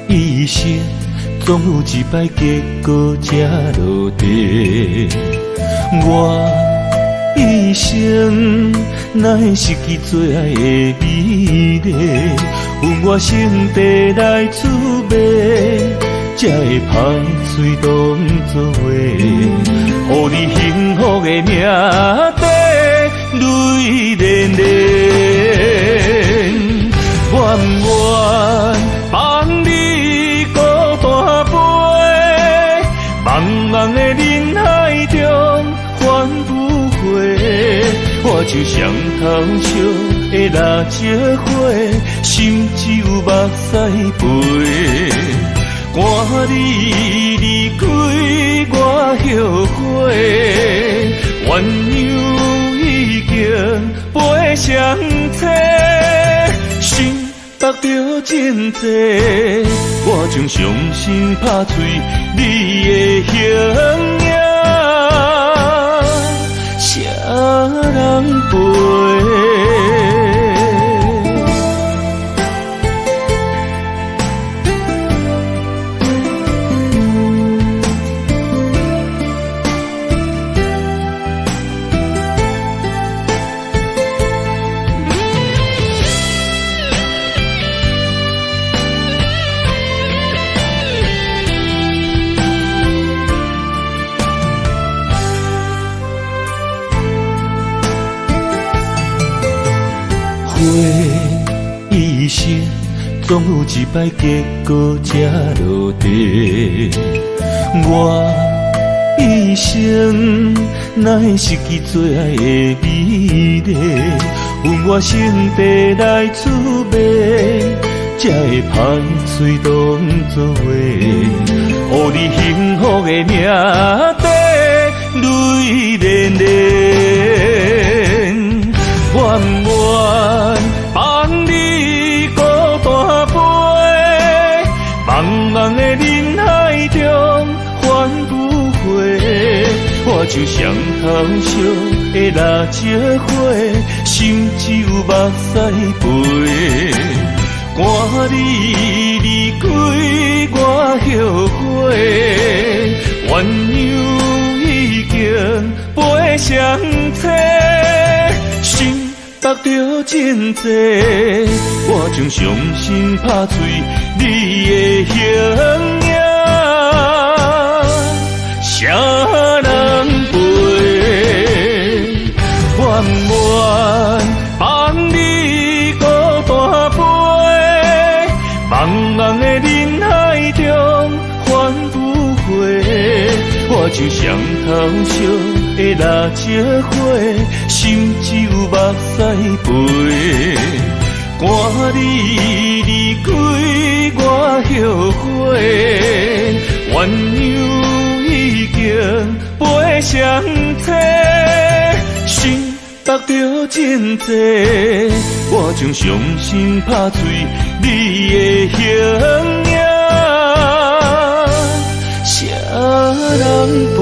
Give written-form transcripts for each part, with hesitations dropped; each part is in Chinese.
一生总有一摆结果才落地。我一生哪会失去最爱的美丽？阮我心地来滋味，才会歹嘴当作话，予你幸福的命地泪连连。愿不愿放你孤单飞，茫茫的人海中返不回。我就像头烧的蜡烛火，心只有目屎飞。赶你离开我后悔，鸳鸯已经飞上车，心得着真多，我将伤心拍碎你的形影，谁人陪？一生总有一摆结果才落地。我一生哪会失去最爱的美丽？阮我心地来滋味，才会歹嘴当作话，予你幸福的命地泪连连。愿不愿放你孤单飞，茫茫的人海中返不回。我就像头烧的蜡烛火，心只有目屎飞。赶你离开我后悔，鸳鸯已经飞上车，心得着真多，我将伤心拍碎你的形影，谁人陪？愿不愿放你孤单飞，茫茫的人海中返不回。我就像头烧的蜡烛火，心只有目屎飞。赶你离开我后悔，鸳鸯已经飞上车，心得着真多，我将伤心拍碎你的形影，谁人陪？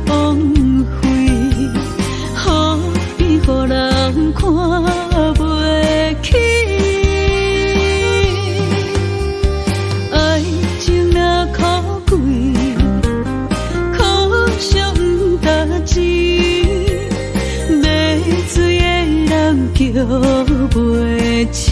枉费，何必予人看袂起？爱情若可贵，可惜不值钱，买水的人叫袂醒。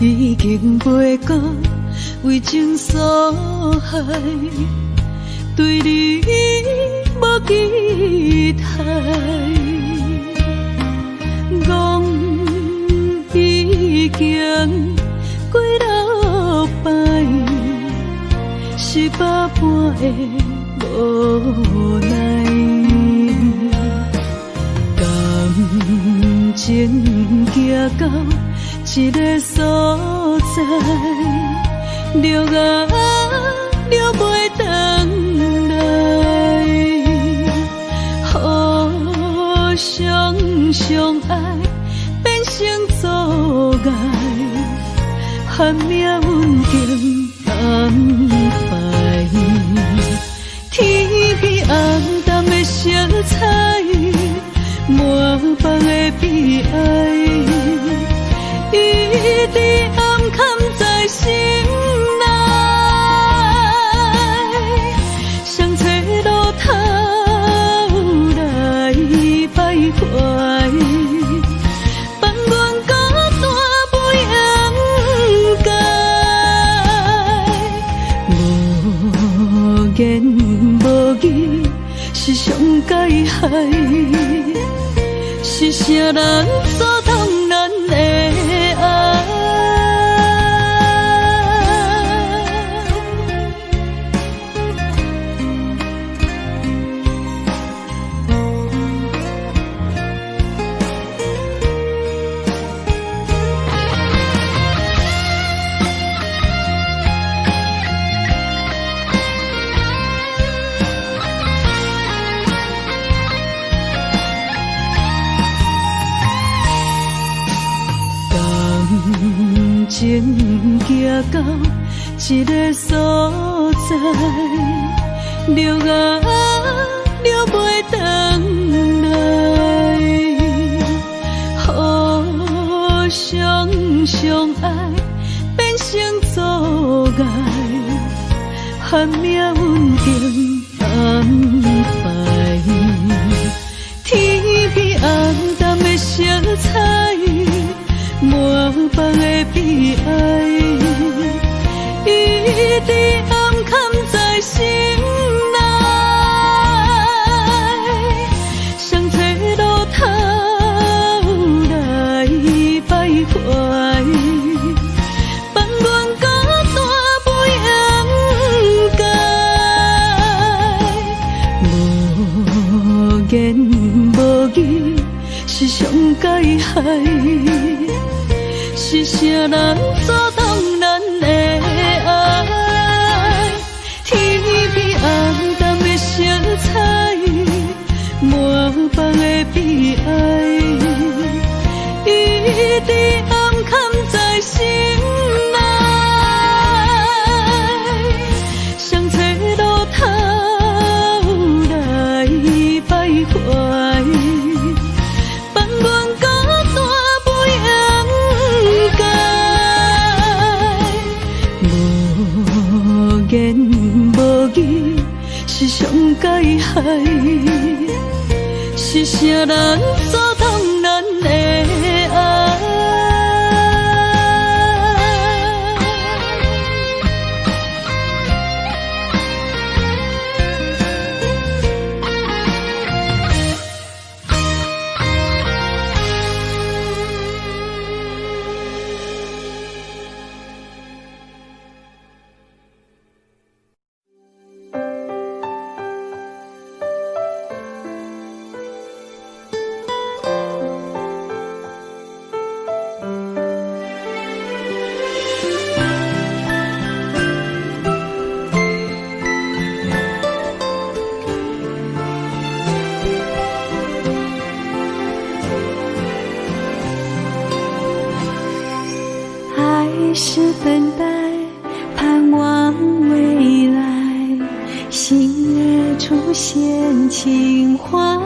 已经袂到为情所害，对你无期待。讲已经过6摆，是百般的无奈。感情行到一个所在，了啊了袂回来，互相相爱变成阻碍，喊命运经安排，天边红淡的色彩，满腹的悲哀。一直暗藏在心内，想找路头来徘徊，放阮孤单不应该，无言无语是上解害，是啥人阻挡咱的爱？情行到一个所在，了啊了袂回来，互相相爱变成阻碍，含命运定安排。天边红淡的色彩，满房的悲哀，一直暗藏在心内。谁找路头来徘徊？放阮孤单袂掩盖，无言无语是上解害。是啥人阻挡咱的爱？天边红淡的色彩，满房的悲哀，一直暗藏在心内。谁找路头来徘徊？放阮孤单袂掩盖，无言无语是上解害。是啥人阻挡咱的爱？是等待，盼望未来，星月出现情怀，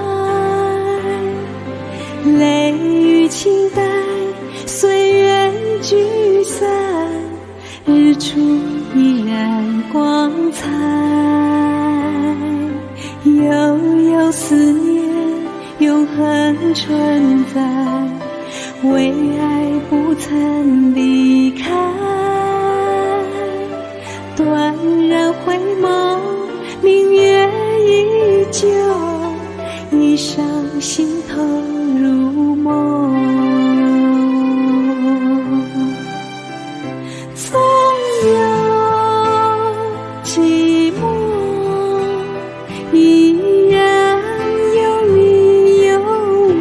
泪与期待，岁月聚散，日出依然光彩，悠悠思念，永恒存在，为爱不曾离开，断然回眸，明月依旧，一伤心头入梦。总有寂寞，依然有你有我，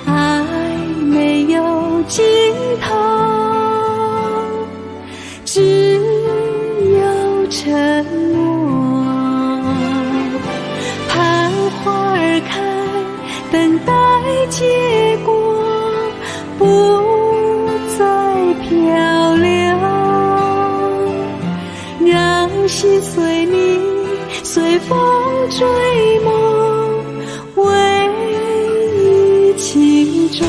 爱没有尽头，只有沉默。盼花儿开，等待结果，不再漂流，让心随你，随风追梦，唯一情衷。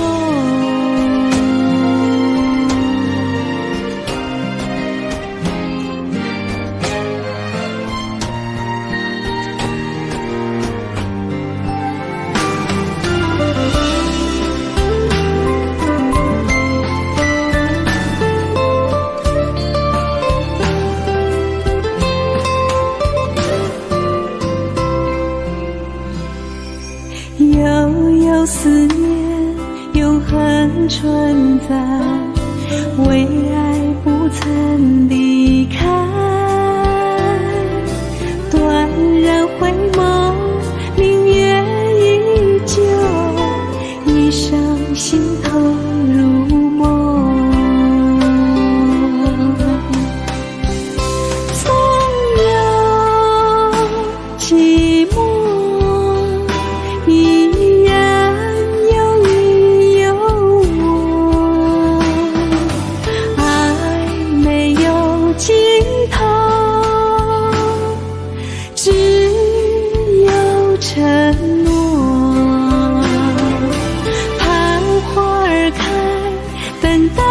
待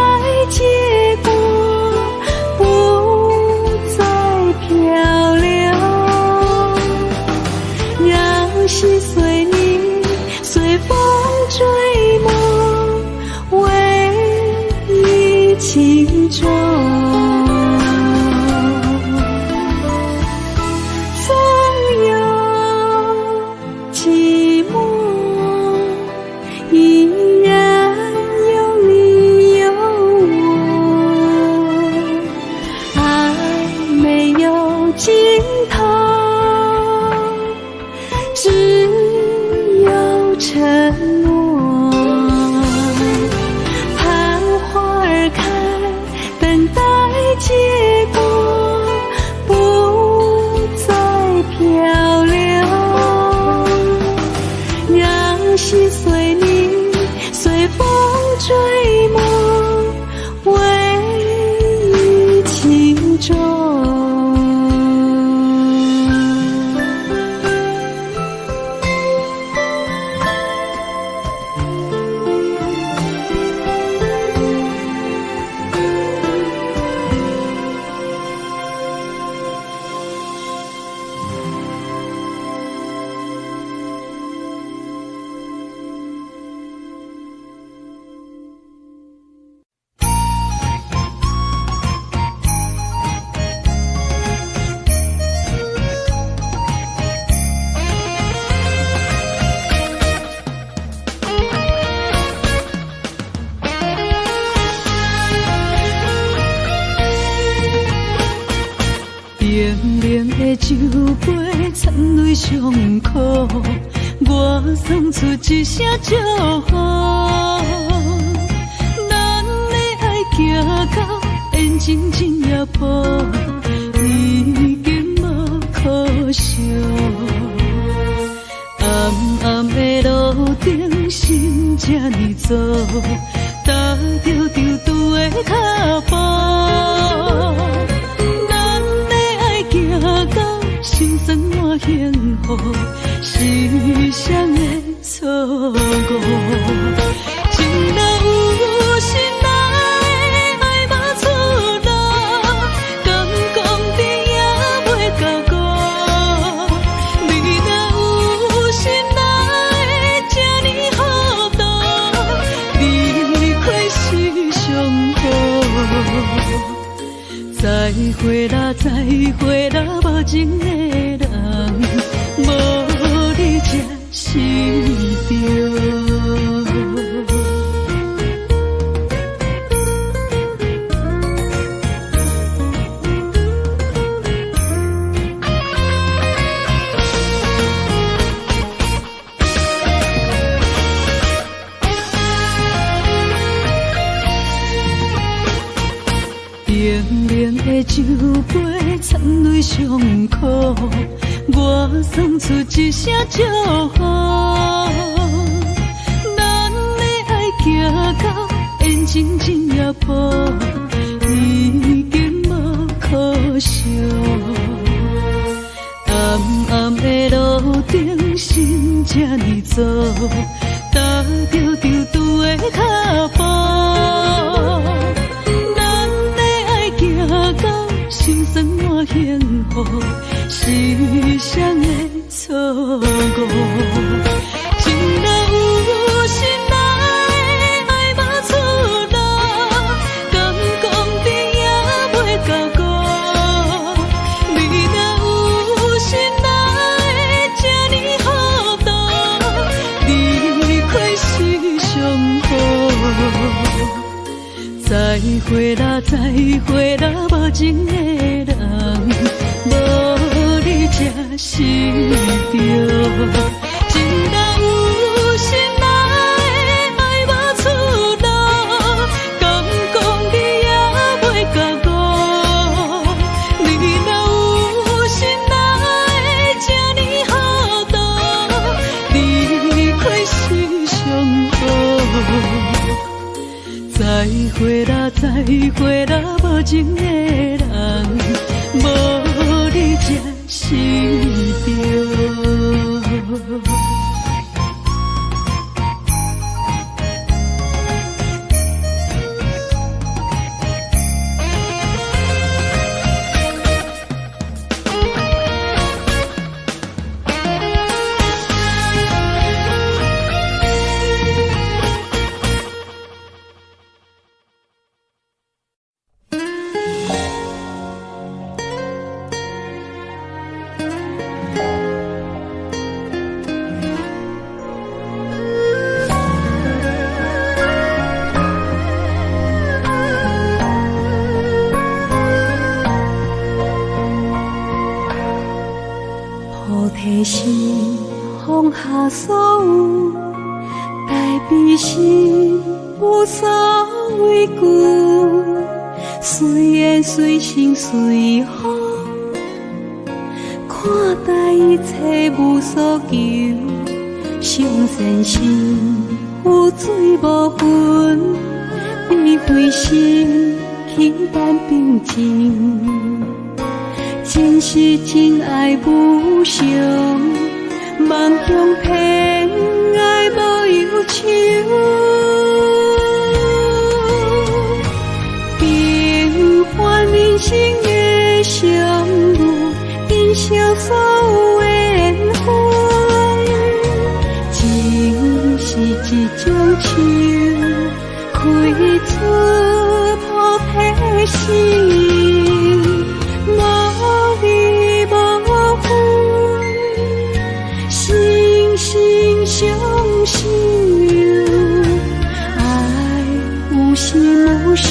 结果，不再漂流，让心随你随风追梦，唯一情衷。纵有寂寞，依然有你有我，爱没有尽头，只有承诺。盼花儿开，等待结果，不再漂流，让心随你随风追梦，唯一情衷。冷冷的酒杯，掺泪伤苦，我送出一声祝福。咱的爱行到缘尽真也破，已经无可惜。暗暗的路顶，心这呢走，踏着丢丢的脚步。心酸满幸福，是谁的错误？情若有心来，爱无出路，敢讲甜也袂到果。你若有心来，这呢糊涂，离开是上好。再会啦，再会啦，无情的人，无你才是对。冷冷的酒杯，掺泪伤苦，我送出一声祝福。咱的爱行到缘尽真也破，已经无可惜。暗暗的路顶，心这呢走，踏着丢丢的脚步。心酸满幸福，是谁的错误？情若有心来，爱无出路，敢讲甜也袂到果。你若有心来，这呢糊涂，离开是上好。再会啦，再会啦，无情的人，无你才是对。情若有心来，爱无出路，敢讲甜也袂到果。你若有心来，这呢糊涂，离开是上好。再会啦，再会啦，无情的人，无你才是对。下所有代悲心，无所畏惧，随缘随性随风，看待一切无所求，上善心有水无分，悲悲心轻淡平静，真实真爱无常，梦中偏爱无忧愁，平凡人生的相遇，珍惜所有的缘分，情是一种树，开出菩提心，无离无分，心心相惜，爱有时无时，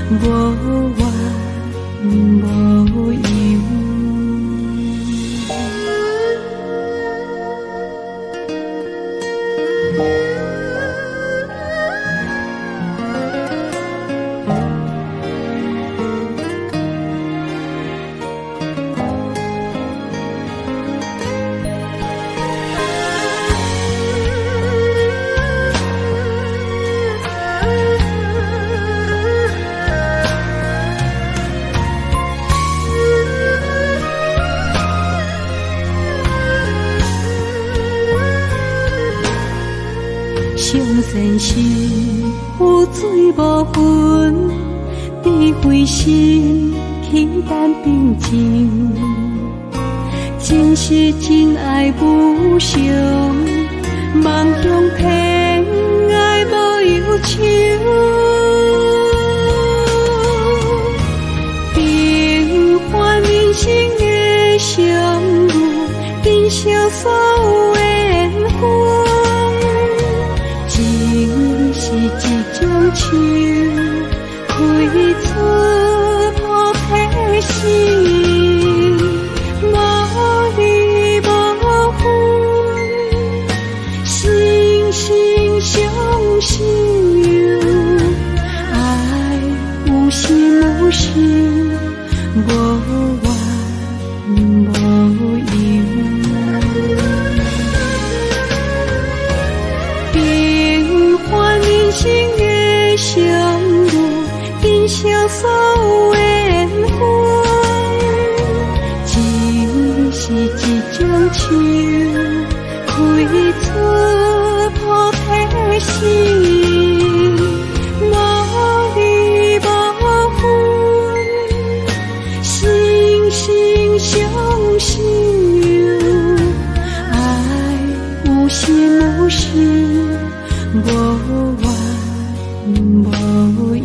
无怨无尤。上善心有水无分，智慧心轻淡平静，真实真爱无常，梦中偏爱无忧愁，平凡人生的相遇，珍惜所有的缘分，情是一种树，开出菩提心，无离无分，心心相惜，爱有时无时，无怨无尤。平凡人生的相遇，珍惜所有的缘分，情是一种树，开出菩提心，无离无分，心心相惜，爱有时无时，无怨无尤。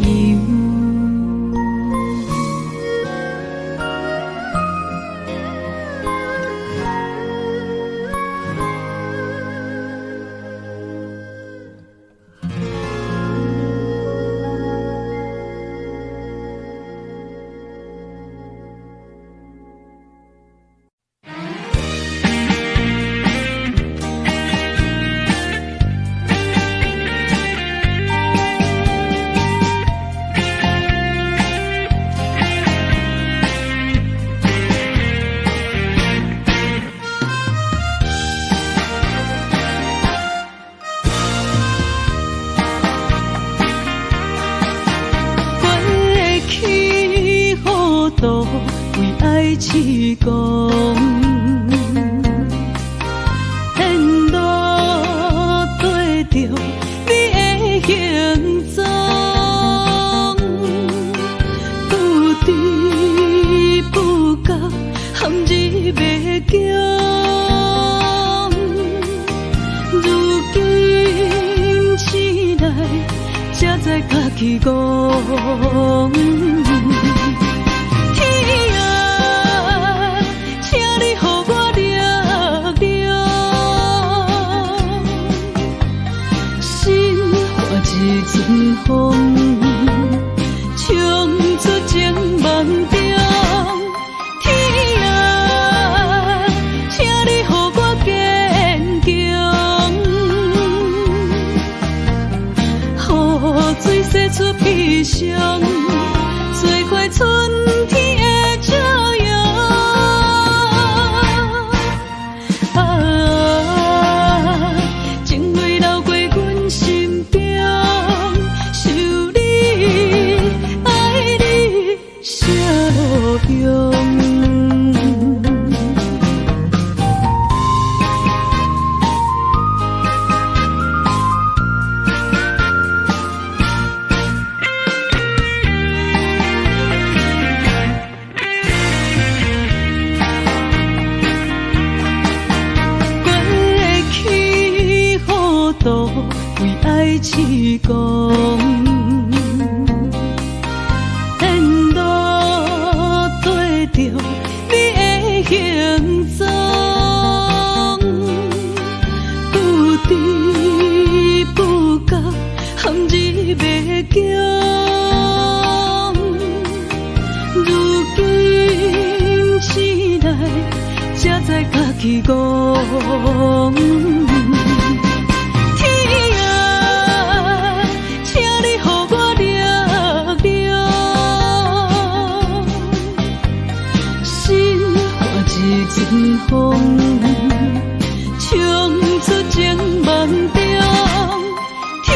为爱痴狂，沿路跟着你的行踪，不知不觉陷入迷宫，如今醒来才知家己戆。一阵风，冲出情梦中。天啊，请你予我继上，做块春天的朝阳。啊，情泪流过阮心中，想你，爱你，啥路用？为爱痴狂，沿路对着你的形状，不知不觉陷入迷宫。如今醒来，才知家己戆。阵风，冲出情梦中。天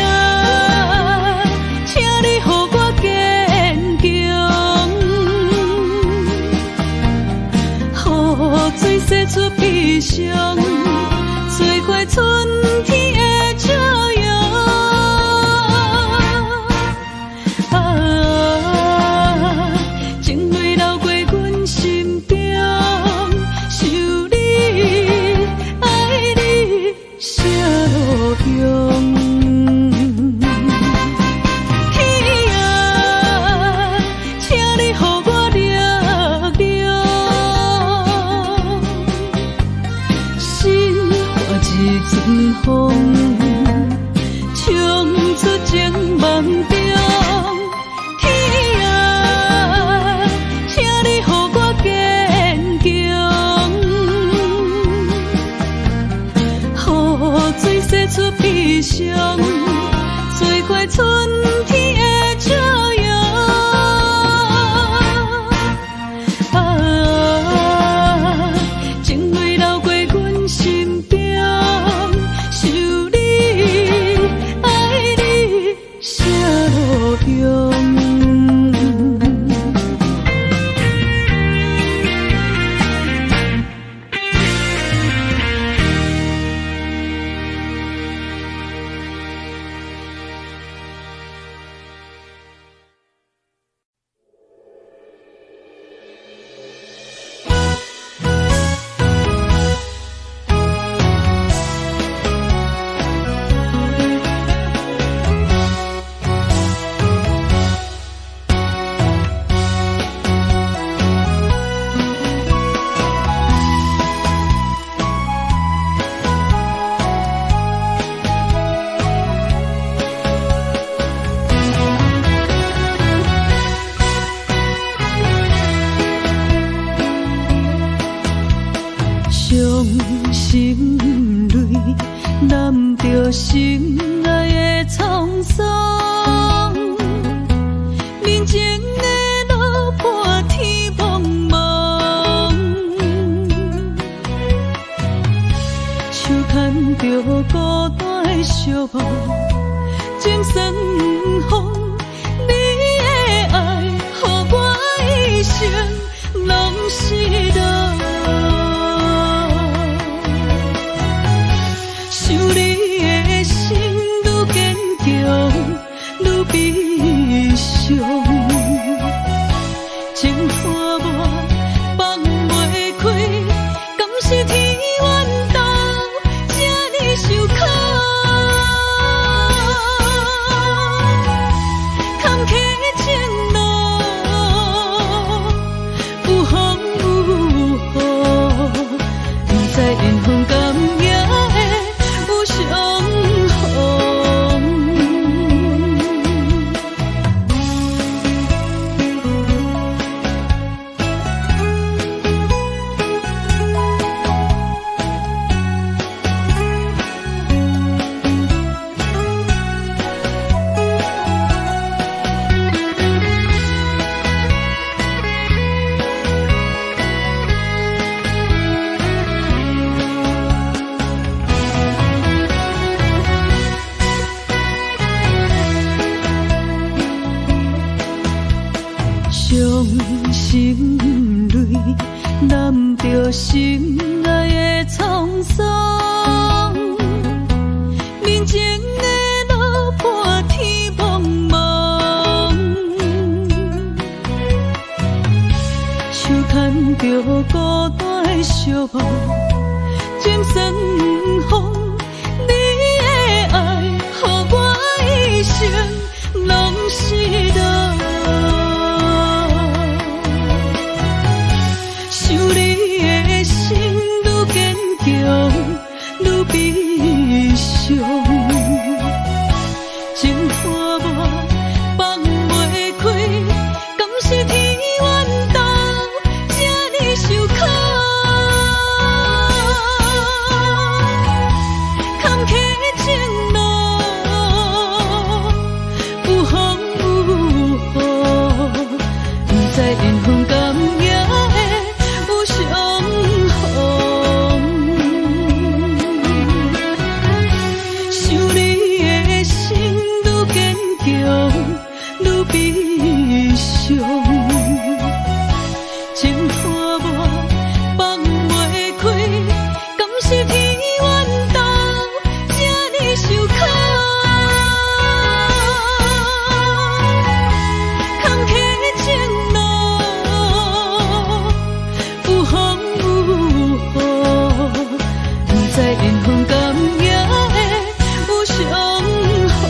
啊，请你予我坚强，予水洗出悲伤，做块春天的朝阳。啊，情泪流过阮心中。天啊，请你予我力量，心化一阵风，冲出情梦中。天啊，请你予我坚强，予水洗出悲伤，做块春天的朝阳。啊，情泪流过阮心中，想你，爱你，啥路用？伤心泪，揽着心爱的沧桑，人情的路伴天茫茫，手牵着孤单的寂寞，情深风，你的爱，予我一生拢是道。想你的心泪，揽着心爱的沧桑。人情的路破天茫茫，手牵着孤单的寂寞，渐酸风。你的爱，予我一生拢是痛。想你的心愈坚强，愈悲伤。情破我放袂开，敢是天冤斗，这呢受苦。坎坷情路，有风有雨，不知缘分甘也会有相逢。想你的心愈坚强，愈悲伤。情破我放袂开，敢是天冤斗，这呢受苦。坎坷情路，有风有雨，不知缘分甘也会有相逢。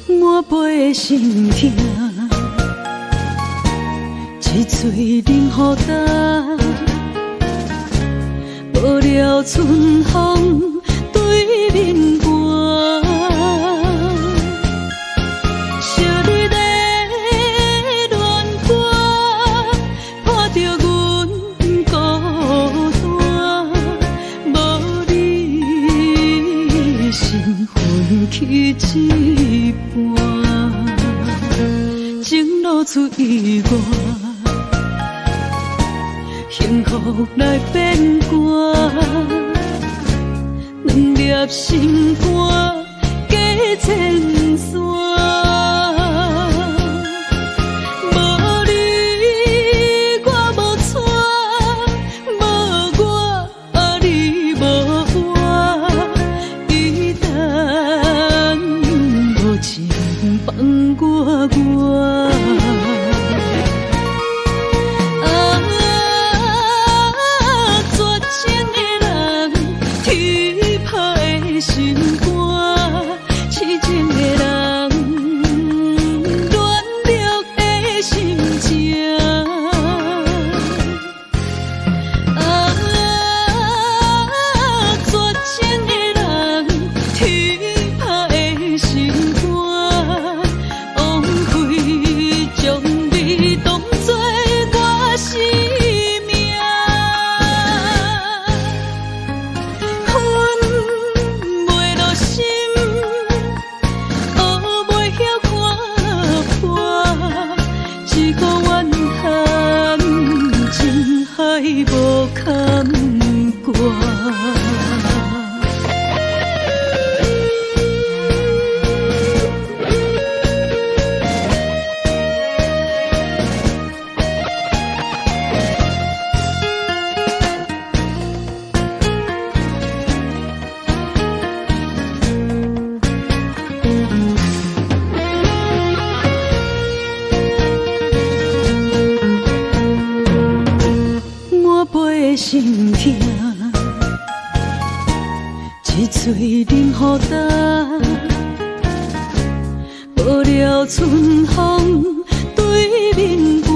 满杯的心痛，一嘴冷雨干，无了春风对面寒。惜你的恋歌，破着阮孤单，无你心分去一半。情路出意外，幸福来变卦，两粒心肝加千山。无你我无带，无我你无我，伊等无情放我。绝情的人，天拍的心肝，痴情的人，乱了的心情。绝情的人，天拍的心肝，枉费将你当作我生命。恨袂落心，学袂晓看破，一个怨恨，情海无坎挂。满杯的心痛，一嘴冷雨干，了春风对面寒，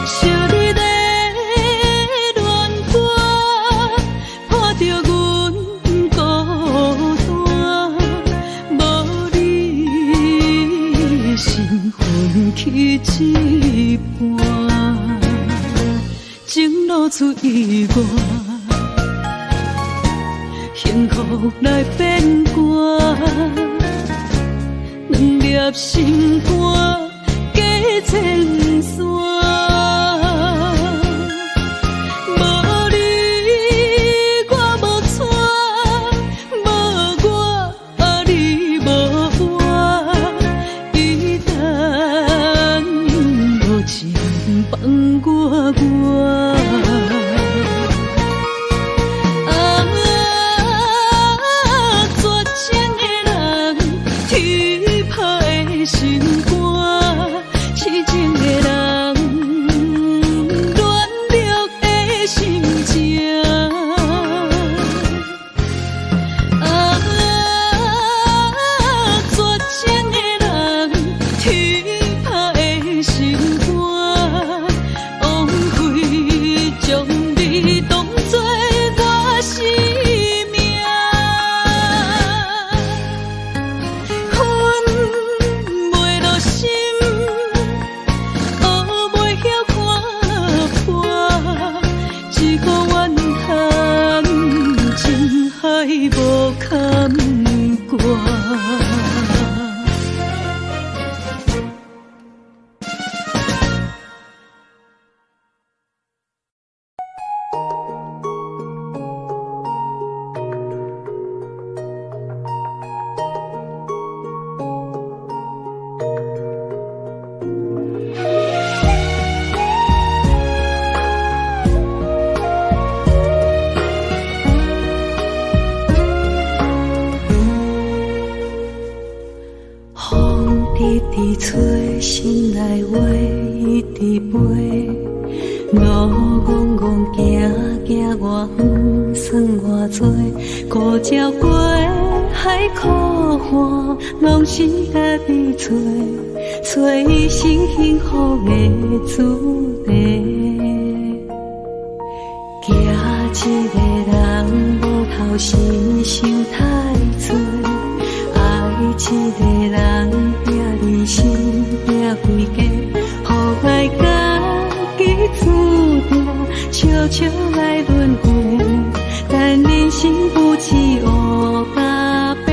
惜你的恋歌，破着阮孤单，无你心分去一半，情路出意外。幸福来变卦，两粒心肝加千山。无你我无带，无我你无我，伊等无情放我。心肝，痴情的人，乱了的心情。绝情的人，天拍的心肝，枉费将你当作我生命。无坎坷。一直吹，心内话一直飞，路戆戆行行偌远，算偌多，孤鸟过海苦岸，拢是家己找，找一生幸福的主题。惊一个人无头心想太多。爱一个人，拼你心，拼规家，予爱家己注定，悄悄来轮回，但人生不止黑甲白。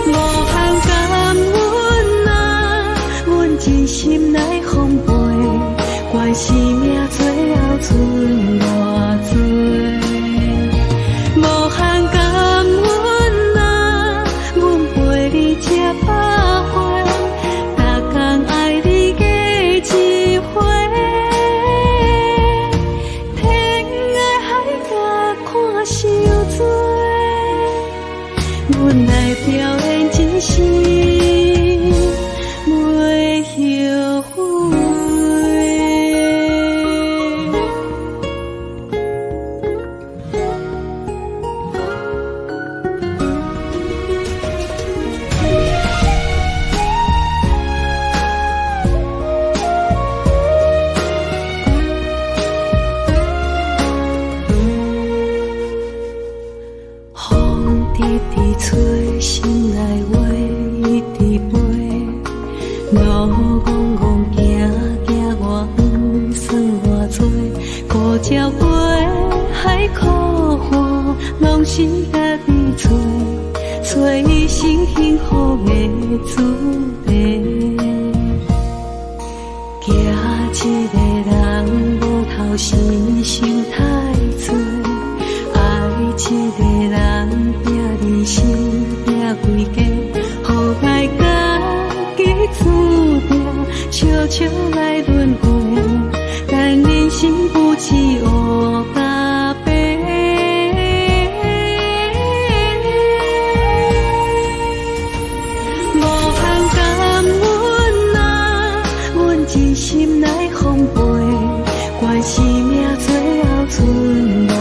无限感恩啊，阮真心来奉陪，怪是命最后剩偌多。阮来表演真心，袂后悔。风直直吹，心内话一直飞，路戆戆行行偌远，算偌多，孤鸟过海苦岸，拢是家己找，找一生幸福的主题。惊一个人无头心想太多，爱一个人。你心拼规家，予爱家己注定，悄悄来轮回，但人生不止黑甲白。无限感恩啊，阮真心来奉陪，怪是命最后剩。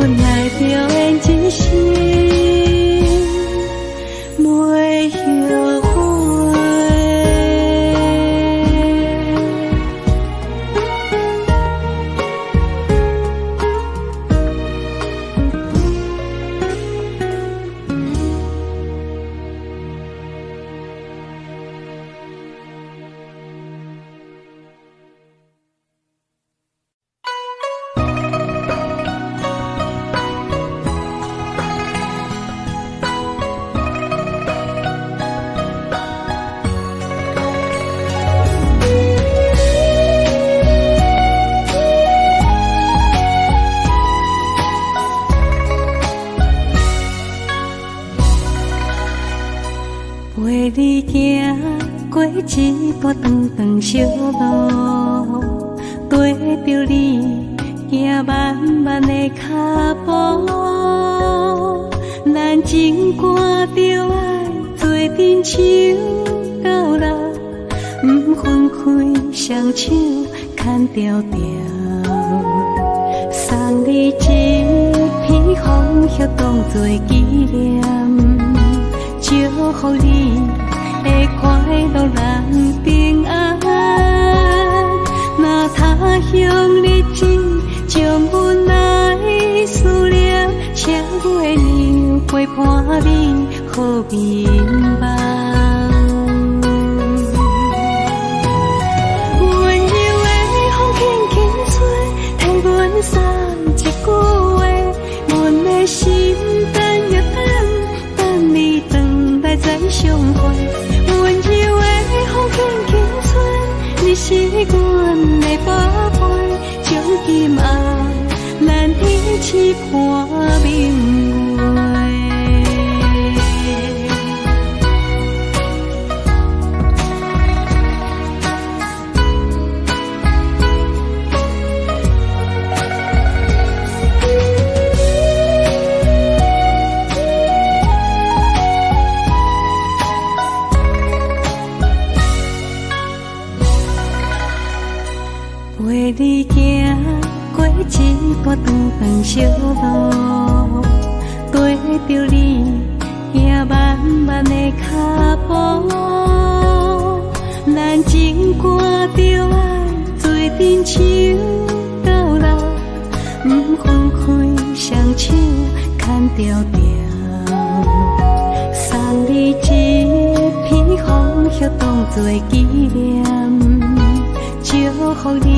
阮爱表演真心，袂后悔。陪你行过一段长长小路，跟着你行慢慢的脚步，咱情歌着爱做阵手到老，不分开双手牵条条，送你一片风叶当作纪念。祝福你会快乐人平安，若他乡日子将阮来思念，请月亮陪伴你好眠梦。温柔的风轻轻吹，替阮送一句话，阮的心等又等，等你回来再相会。温柔的风轻轻吹，你是阮的宝贝，将今暗咱天痴伴明月。陪你行过一段长长小路，跟着你行慢慢的脚步，咱情歌着爱做阵手到老，不分开双手牵条条，送你一片风叶当作纪念。祝福你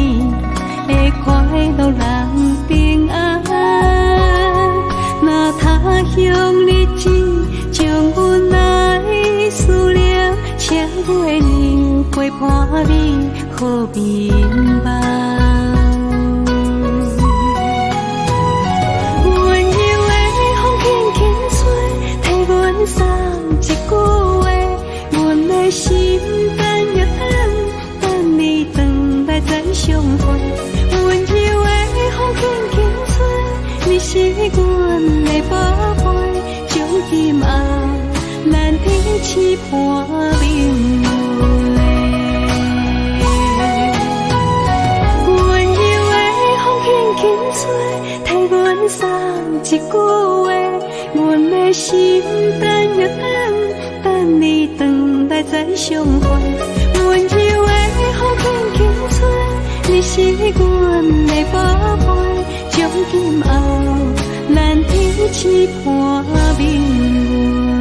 会快乐人平安，若他乡日子将阮来思念，请月亮陪伴你好眠梦。温柔的风轻轻吹，替阮送一句话，阮的心等又等，等你回来再相会。温柔的风轻轻吹，你是阮的宝贝，将今暗咱天痴伴明月。温柔的风轻轻吹，替阮送一句话，阮的心等又等，等你回来再相会。温柔的风轻轻吹，你是阮的宝贝，将今暗咱天痴伴明月。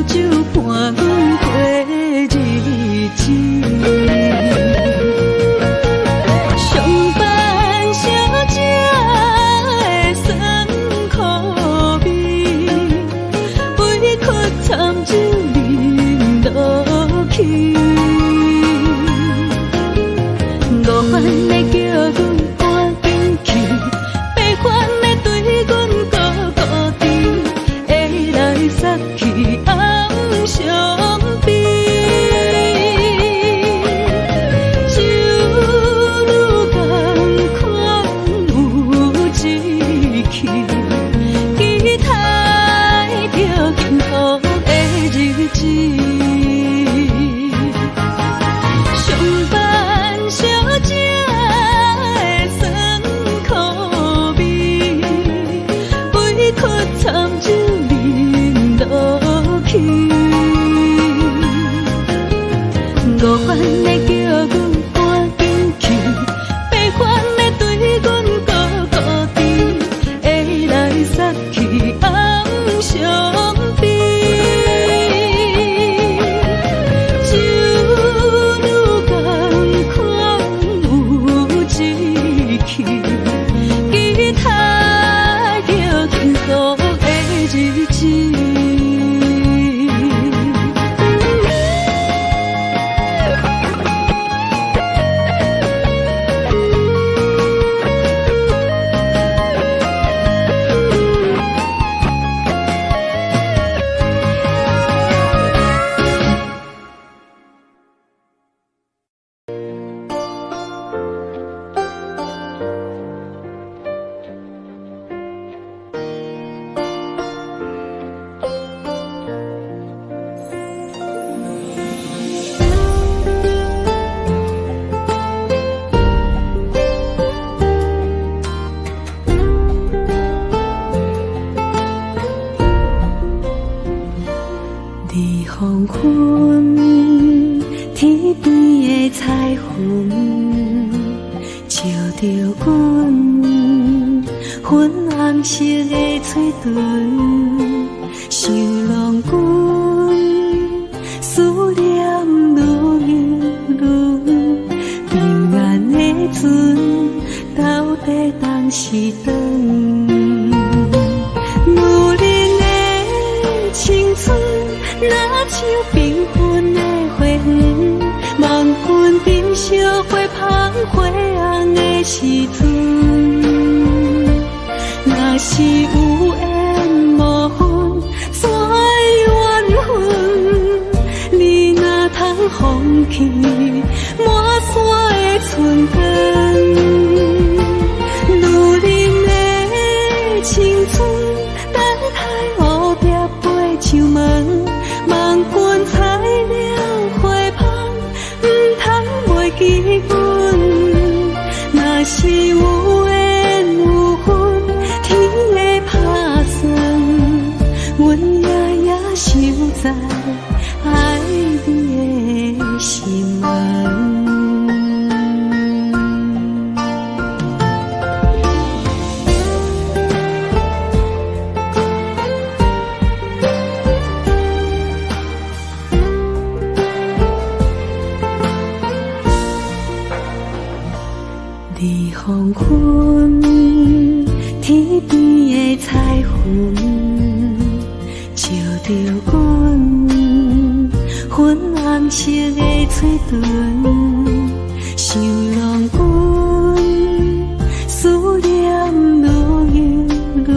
酒伴阮过日子。上班小姐的酸苦味，委屈惨酒饮落去。五番的叫阮赶紧去，八番的对阮孤孤甜，会来杀去暗伤悲。酒愈艰苦有志气，期待着幸福的日子。上班小姐的酸苦味，委屈惨酒饮落去。五番的叫阮赶紧去，八番的对阮孤孤甜，会来杀去暗伤悲。酒愈艰苦有志气，期待着幸福的日子。你黄昏，天边的彩云，照着阮粉红色的嘴唇，想拢阮思念愈润，平安的船到底当时转？女人的青春。若像缤纷的花园，望君珍惜花香花红的时阵。若是有缘无分，怎会缘分？你若通放弃满山的春光，女人的青春，等待乌壁飞上门。望君采了花香，不通袂记阮。若是有缘有分，天会打算，阮夜夜守在爱你的心门。你黄昏，天边的彩云，照着阮粉红色的嘴唇，想拢阮思念愈润，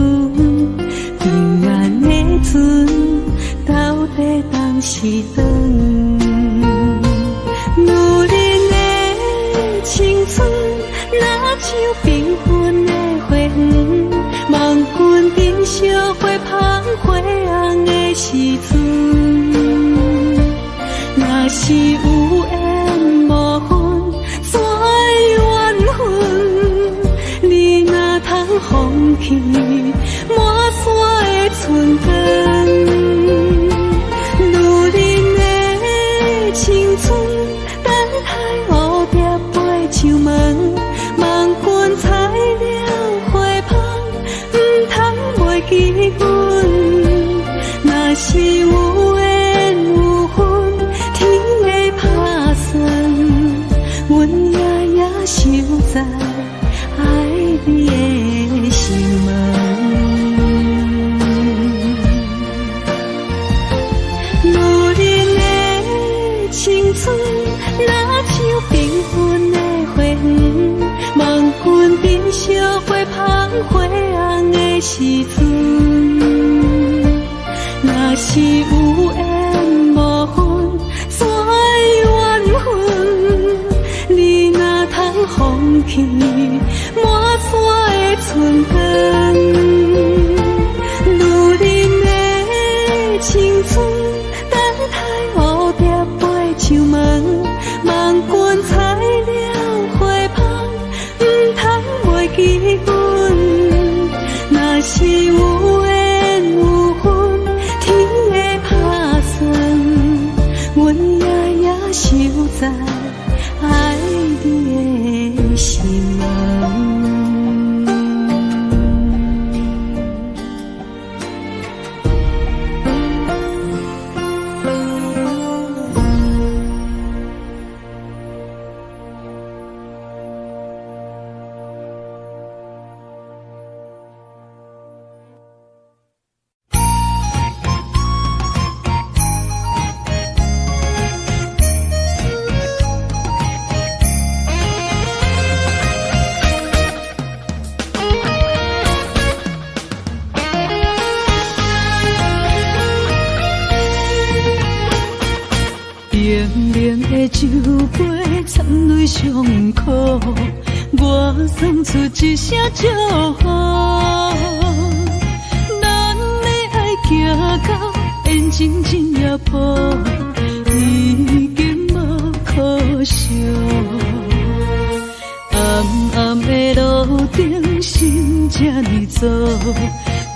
平安的船到底当时转？女人的青春。若像缤纷的花园，望君珍惜花香花红的时阵。若是有缘无分，怎会缘分？你若通放弃满山的春光，女人的青春，等待乌壁飞上门。望君采了花香，不通袂记阮。若是有缘分的花园，望君珍惜花香花红的时阵。若是有缘无分，山缘分，你若通放弃满山的春光，女人的青春，等待蝴蝶飞上门，望君采了花香，不通袂记阮。若是有缘有分，天会打算，阮夜守在爱你的心门。冷冷的酒杯掺泪伤苦，我送出一声祝福。咱的爱行到缘尽尽也破，已经无可惜。暗暗的路顶，心这呢走，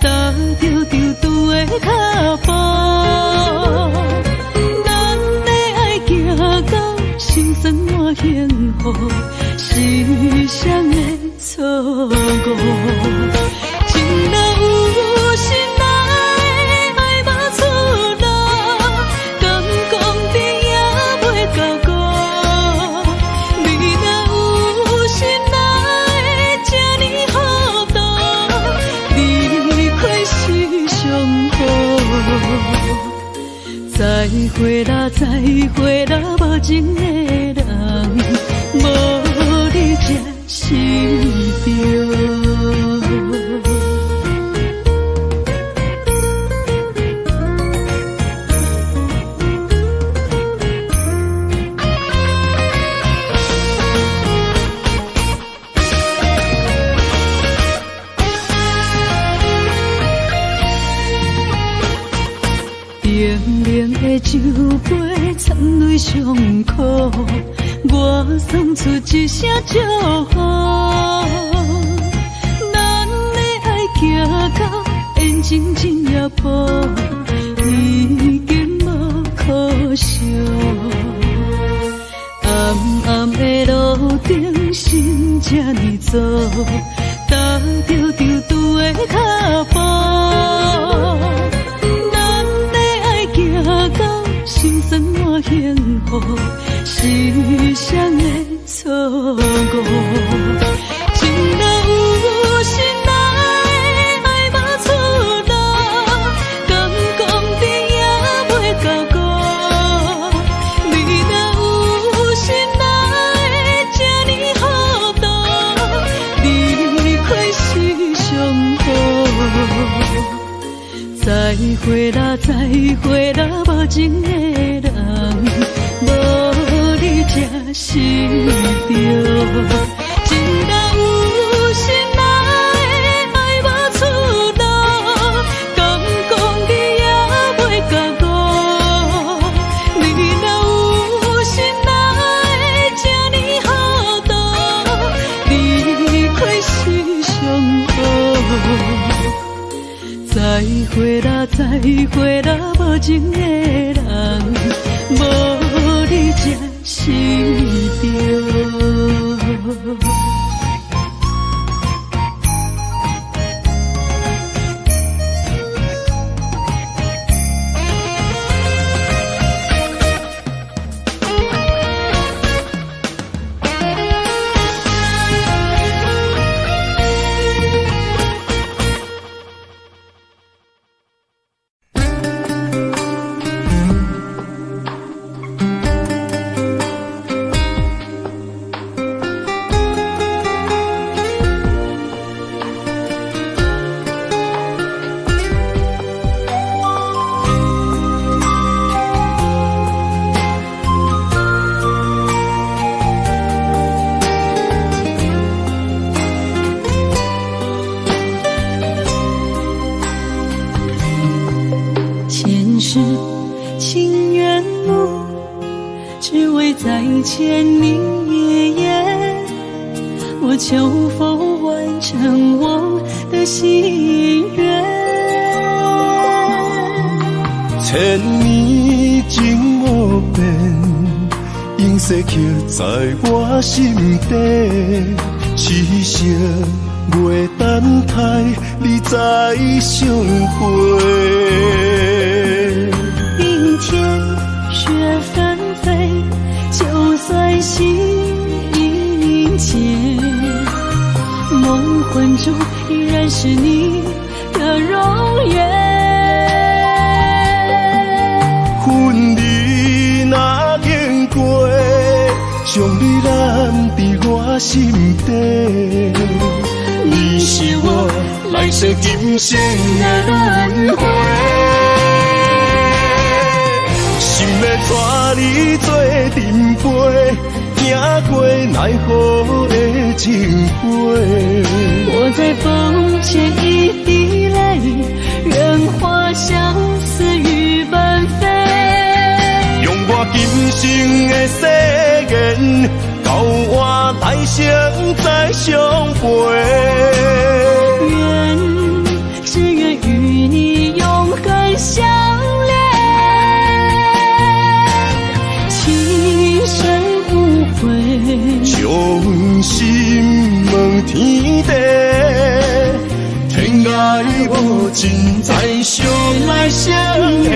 踏着丢丢的脚步。行到心酸满幸福，时常的错误。情若有心爱，爱无出路，敢讲甜也袂到顾。你若有心爱，这呢糊涂，离开是上好。再会啦，再会啦，无情的人，无你才是对。冷冷的酒杯掺泪伤苦，我送出一声祝福。咱的爱行到缘尽尽也破，已经无可惜。暗暗的路顶，心这呢走，踏着丢丢的脚步。行到心酸满幸福，时常的错误。情若有心爱，爱无出路，敢讲甜也袂到顾。你若有心爱，这呢糊涂，离开是上好。再会啦，再会啦，无情的人，无你才是对。情若有心爱，爱无出路，敢讲甜也袂到顾。你若有心爱，这呢糊涂，离开是上好。再会啦，再会啦，无情的人，无你才是对。世情缘路，只为再见你一眼。我求否完成我的心愿？千年情无变，永逝刻在我心底。痴色月等待，你再相会。冰天雪纷飞，就算心已凝结，梦魂中依然是你的容颜。婚礼若经过，将你揽伫我心底。你是我来世今生的轮回，心要带你做阵陪，行过奈何的情杯。我在风前一滴泪，任花相思雨纷飞。用我今生的誓言，到我来生再相陪。只愿与你永恒相恋，情深无悔，将心问天地，天涯无尽，再相来相会。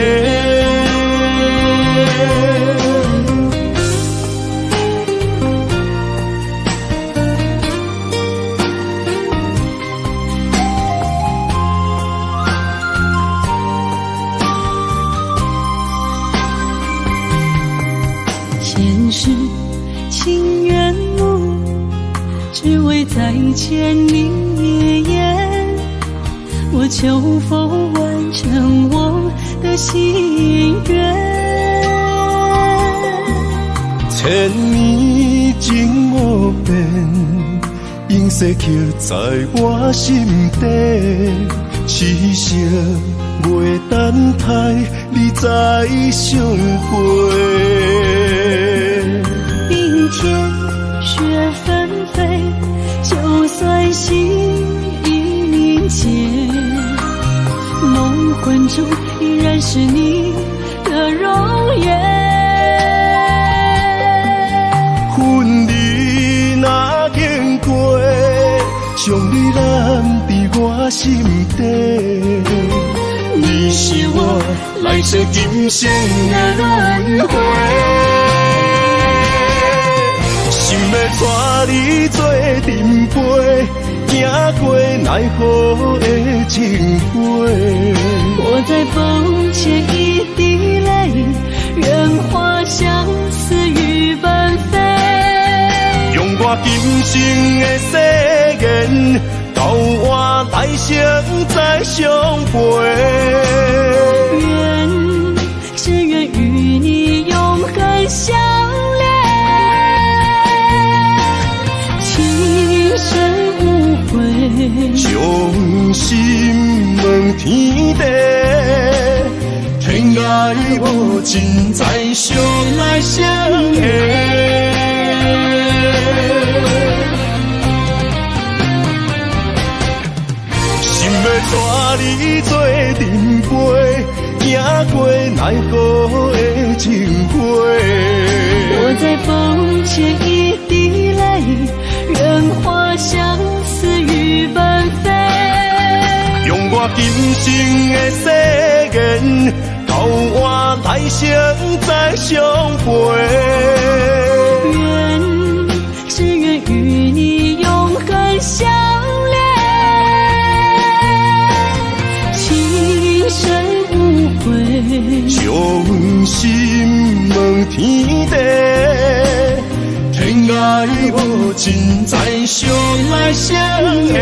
前世情缘路，只为再见你一眼。我求否完成我的心愿？千年情无变，永逝刻在我心底。痴色月等待，你再相会。冰天雪纷飞，就算心已凝结，梦魂中依然是你的容颜。婚礼若经过，将你揽伫我心底。你是我来世今生的轮回，心要带你做阵陪，行过奈何的情杯。我在风前一滴泪，任花相思雨纷飞。用我今生的誓言，到我来生再相陪。只愿与你永恒相恋，情深无悔，将心问天地，天涯无尽，再相来相会。带你做阵陪，行过奈何的情杯。我在风前一滴泪，任花相思雨纷飞。用我今生的誓言，到我来生再相陪。只愿与你永恒相恋。将心问天地，天涯无尽，再相来相会。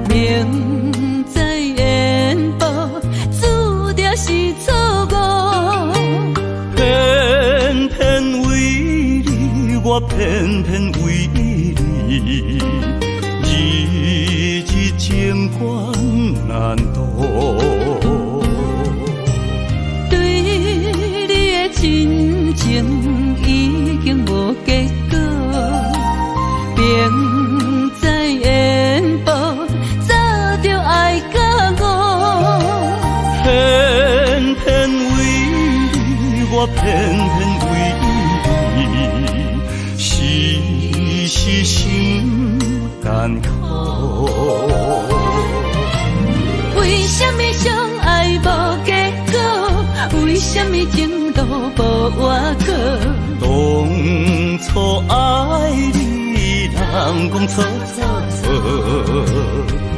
明知缘报，注定是错误。偏偏为你，我偏偏为你，日日情关难渡。对你的真情已经无结果，明知缘报，早就爱甲我。偏偏为你，我偏偏为你，时时心艰苦。为什么相爱无结果？为什么情路无外口？当初爱你，人讲错错错，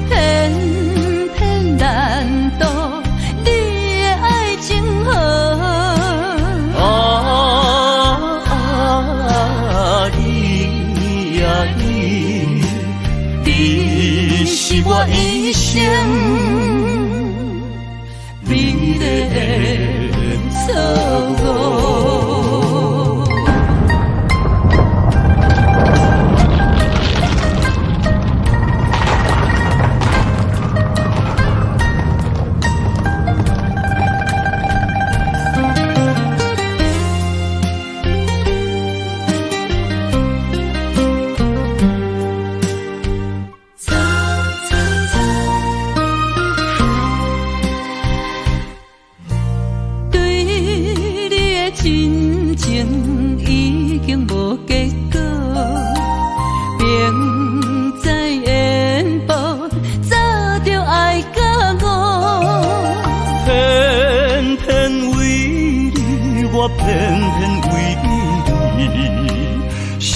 偏偏难渡你的爱情河。你呀你，你是我一生美丽的错误。真情已经无结果，明知缘报，早就爱甲我。偏偏为你，我偏偏为你，时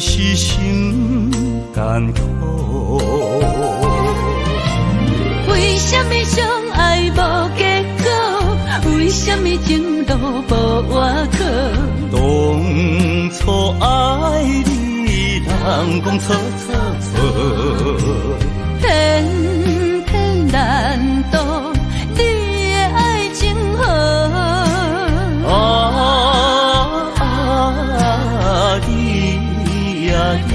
时心艰苦。为什么相爱无结果？为什么情路无外口？当初爱你，人讲错错错，偏偏难渡你的爱情河。你呀你，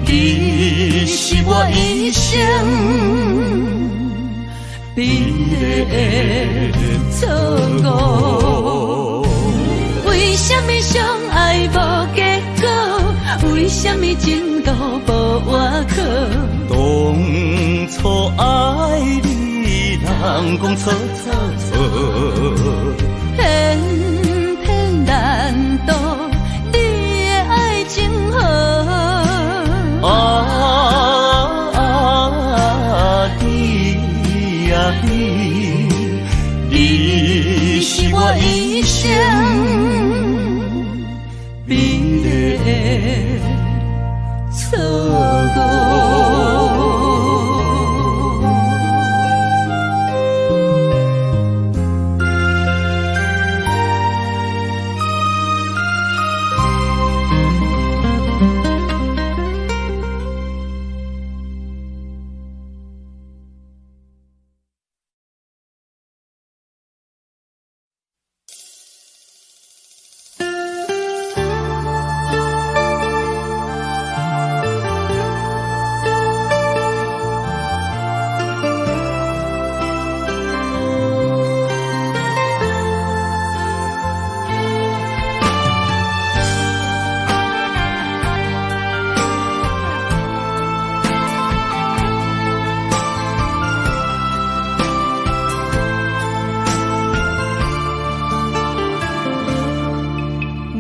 你是我一生美丽的错误。为什么相爱无结果？为什么情路无外口？当初爱你，人讲错错错，偏偏难渡你的爱情河。你呀你，你是我一生美丽的错误。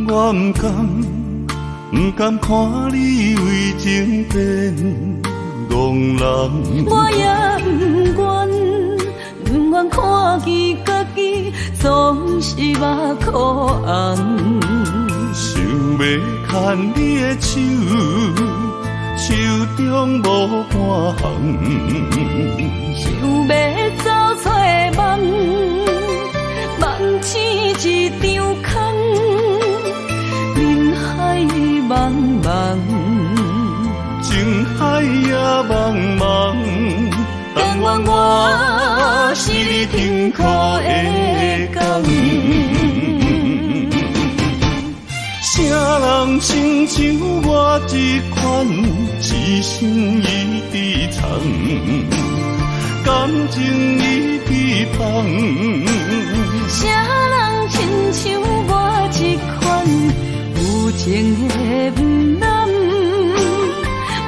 我不甘看你为情变憨人，我也不愿看见家己总是目苦红。想要牵你的手，手中无半项，想要走出梦，梦醒一场空。人海茫茫，情像我这款一生一直藏，感情已被放。啥人亲像我这款有情的不男，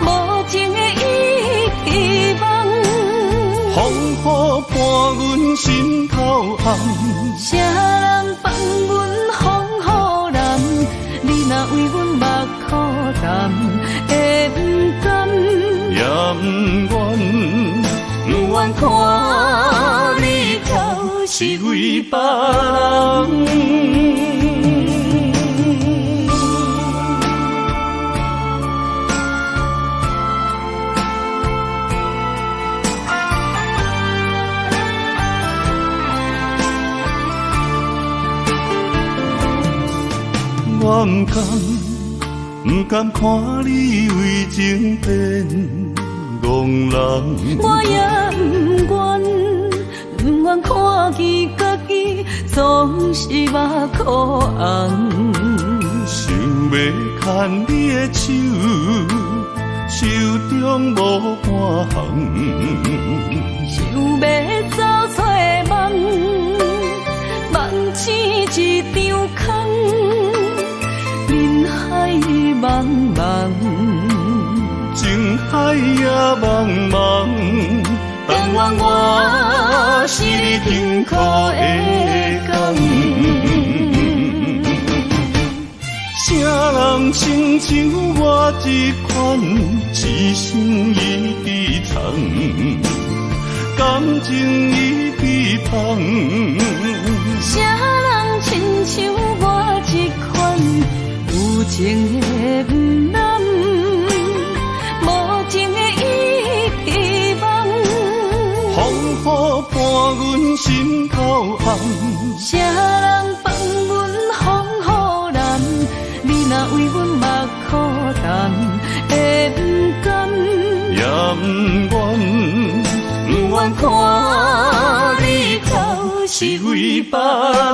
无情的遗忘。风雨伴阮心头红，啥人放阮风雨男？你若为阮目苦淡，会不甘？也不愿，不愿看你头是为别人。我不甘看你为情变憨人，我也不愿看见家己总是目苦红。想要牵你的手，手中无半项，想要走出梦，梦醒一场空。人海茫茫，情海也茫茫，但愿我是你幸福的港。啥人亲像我这款一生一直藏，感情已被放。啥人亲像我这款有情的不男，无情的遗忘。风雨伴阮心头红，啥人放阮风雨男？你若为阮目苦淡，会不甘？也不愿，不愿看你头是为别人。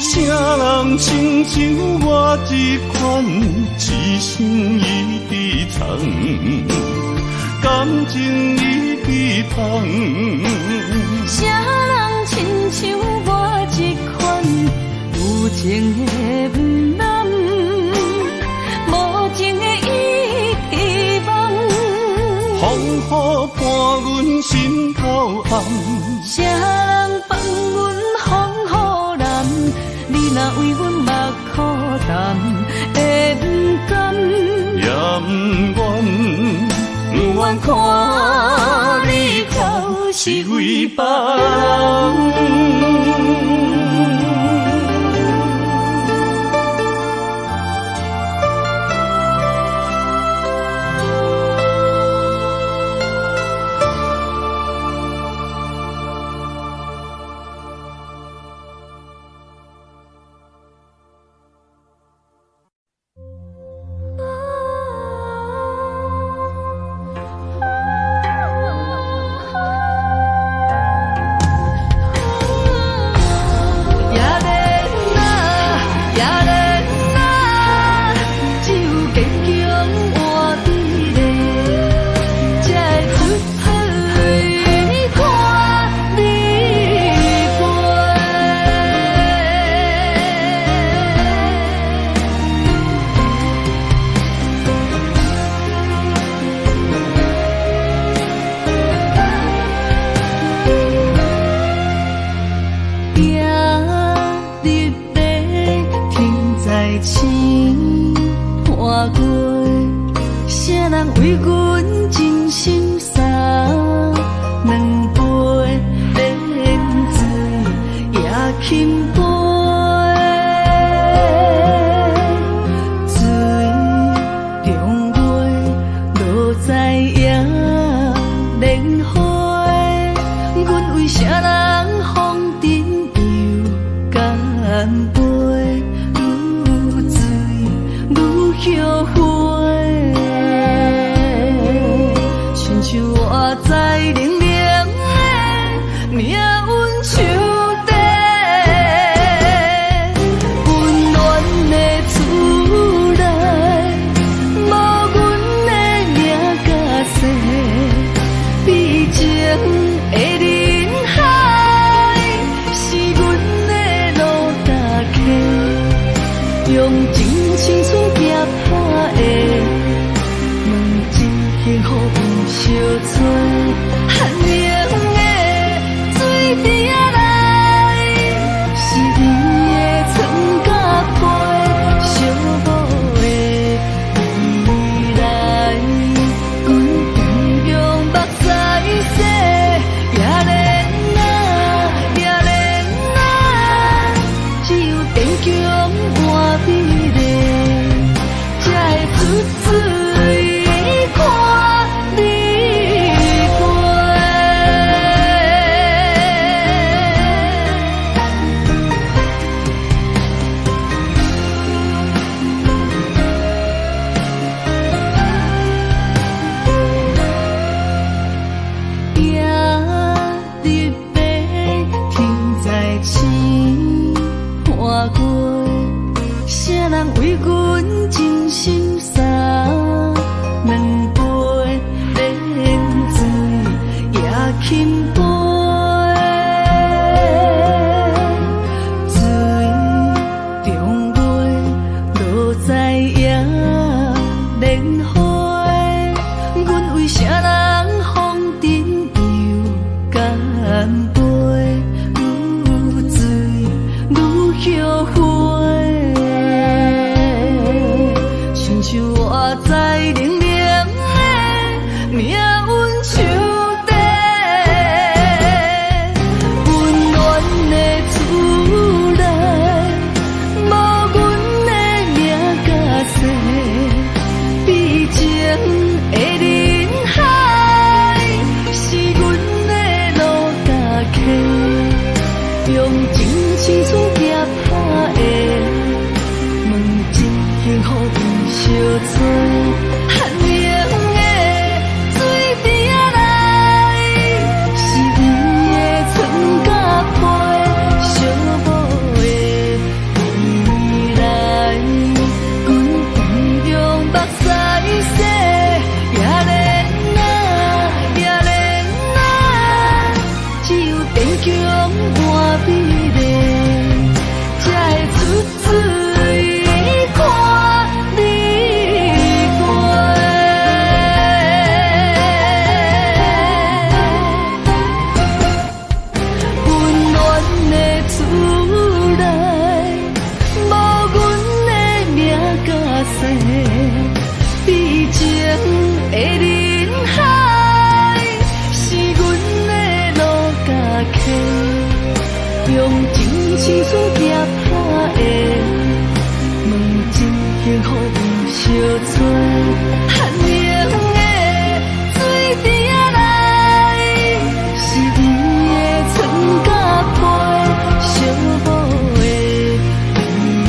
啥人亲像我这款一生一直藏，感情已被放。啥人亲像我这款有情的不男，无情的遗忘。风雨伴阮心头红，啥人放阮风雨男？你若为阮目苦淡，会不甘？也不愿，不愿看你头是为别人。温暖真心三两杯冷水也轻杯，水中月落在野莲花，阮为啥人风尘又干杯？愈醉愈后悔，亲像我在冷冷的命运手底，温暖的厝内，无阮的名甲姓，悲情的人海，是阮的路甲客，用真情厝夹拍的，问一幸福为相找。寒冷的水滴仔来，是伊的春甲花，寂寞的未来，阮同样目屎洗，也怜啊，也怜啊，只有坚强换美丽，才会出水看你过。温暖的厝内，无阮的名甲姓，悲情的人海，是阮的路甲客，用真情厝夹拍的，问真幸福有相找。寒冷的水滴仔来，是伊的春甲花，寂寞的未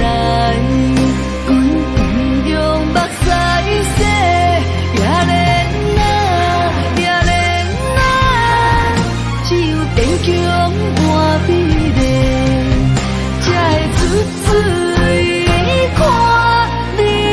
来，阮同样目屎洗，也怜啊，也怜啊，只有坚强换美丽，才会出水看你过。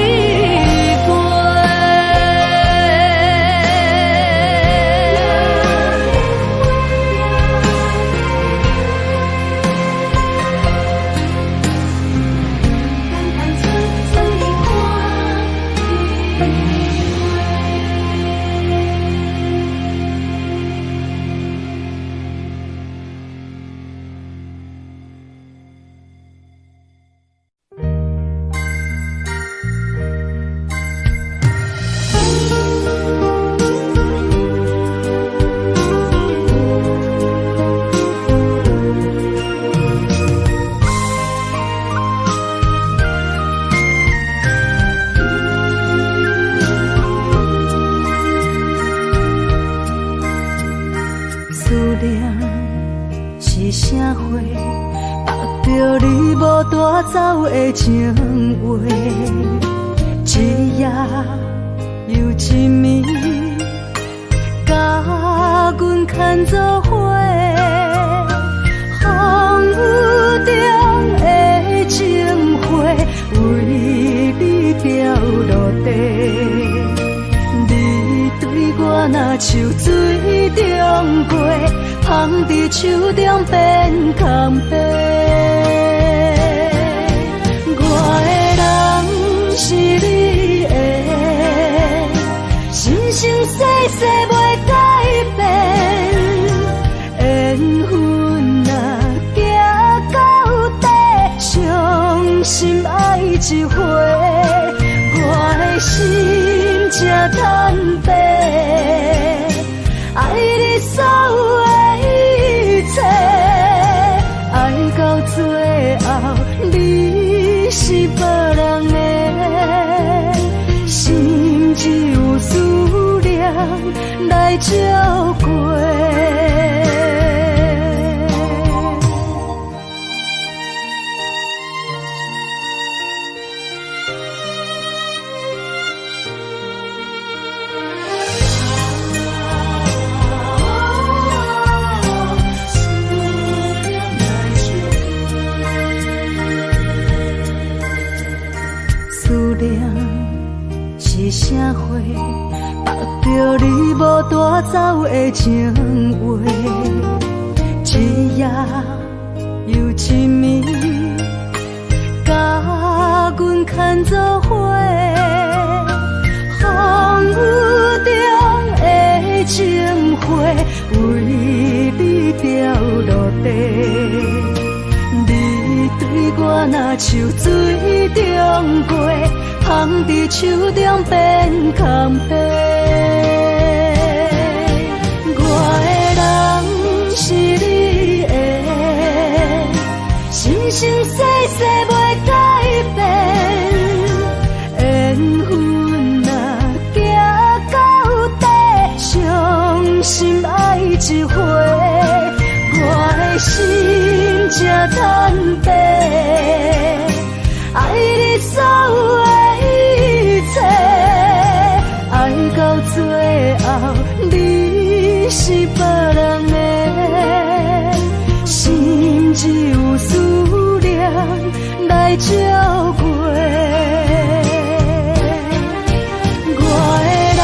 思念是啥货？握着你无带走的情话，一夜又一暝，甲阮牵做伙。风雨中的情花，为你掉落地。你对我若像水中月，放伫手中变空白。我的人是你的，生生世世袂改变。缘分若行到底，伤心爱一回。我的心才坦白，爱你所有的一切，爱到最后你是别人的，心只有思念来照过。思带走的情话，一夜又一暝，甲阮牵做伙。风雨中的情花，为你掉落地。你对我若像水中月，放伫手中变空白。我的人是你的，生生世世袂改变。缘分若行到底，伤心爱一回，我的心才坦白。爱你所有的一切，爱到最后你是别人的，心只有思念来照过。我的人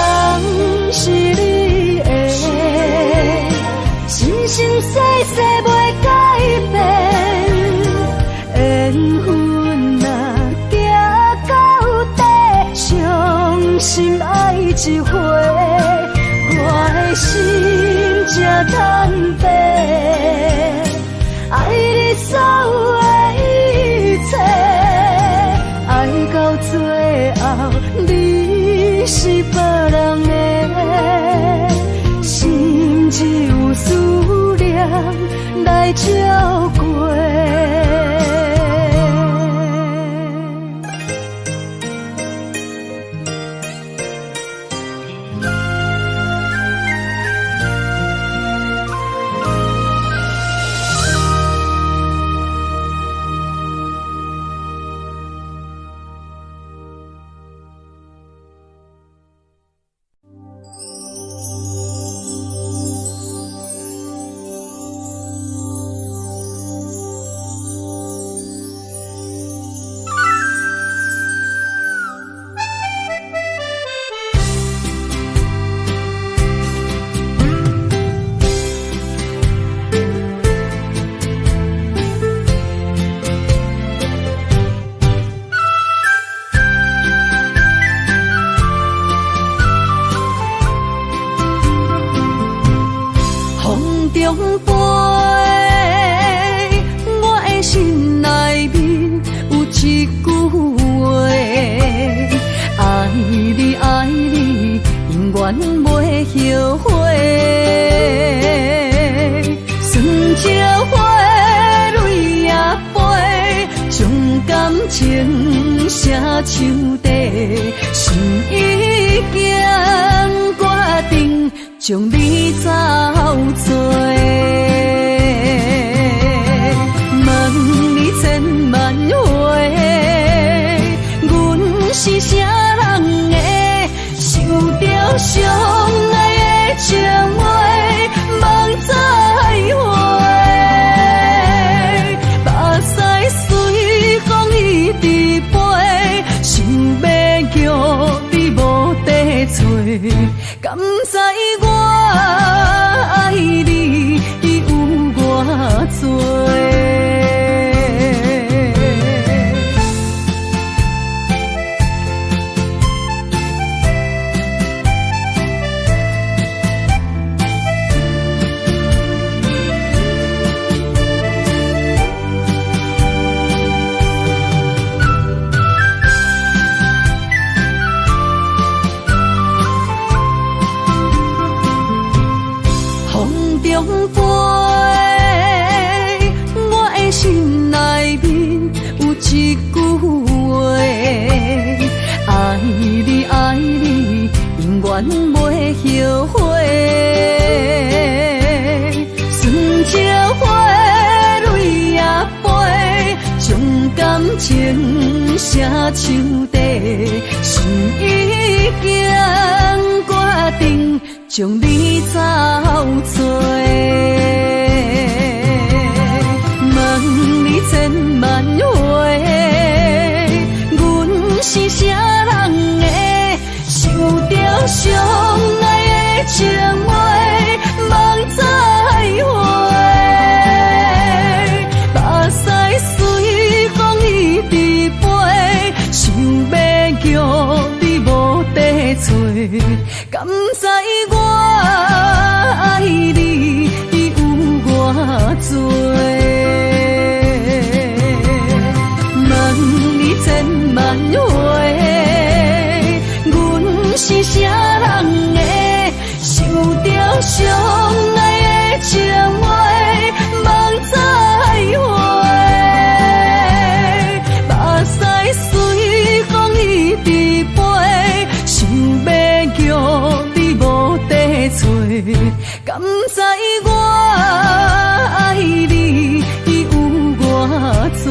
是你的，生生世世袂改变。缘分若行到底，伤心爱一回，我的心才坦白。爱你所有的一切，爱到最后你是别人的，心只有思念来照过。将你走做，问你千万回，阮是啥人的，受着伤爱的情话，望再会，目屎随风一直飞，想要叫你无地找，敢知我爱你有偌多？袂后悔，酸椒花泪也飞，将感情写唱地，心已经决定，将你走做。问你千万回，阮是啥人的？受着伤爱的情敢知我爱你有偌多？问你千万回，阮是啥人的？受着伤爱的情话，望再会。目屎随风一直飞，想要叫你无地找，敢知我爱你有偌多？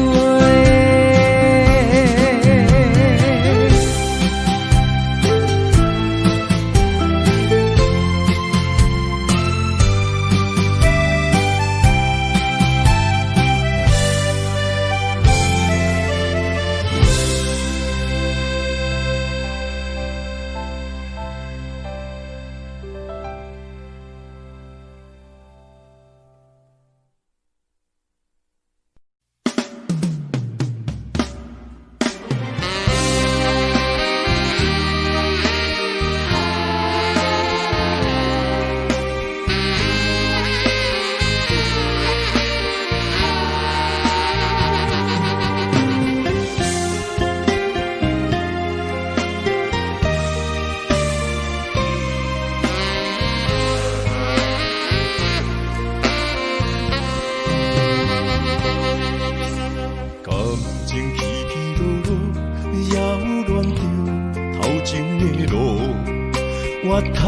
我头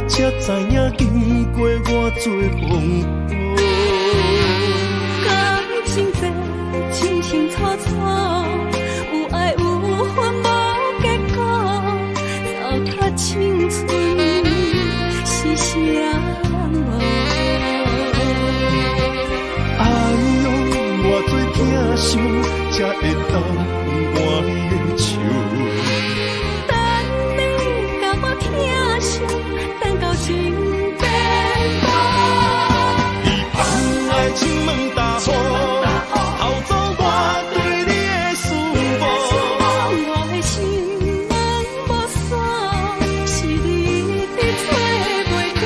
才知影，经过偌多风波。感情这清清楚楚，有爱有恨无结果，糟蹋青春是啥无？哎呦，偌多疼伤，才会当换你的手。等到情变薄，伊放爱亲门大雨，偷走我对你的思慕。我的心门无锁，是你伫找袂着。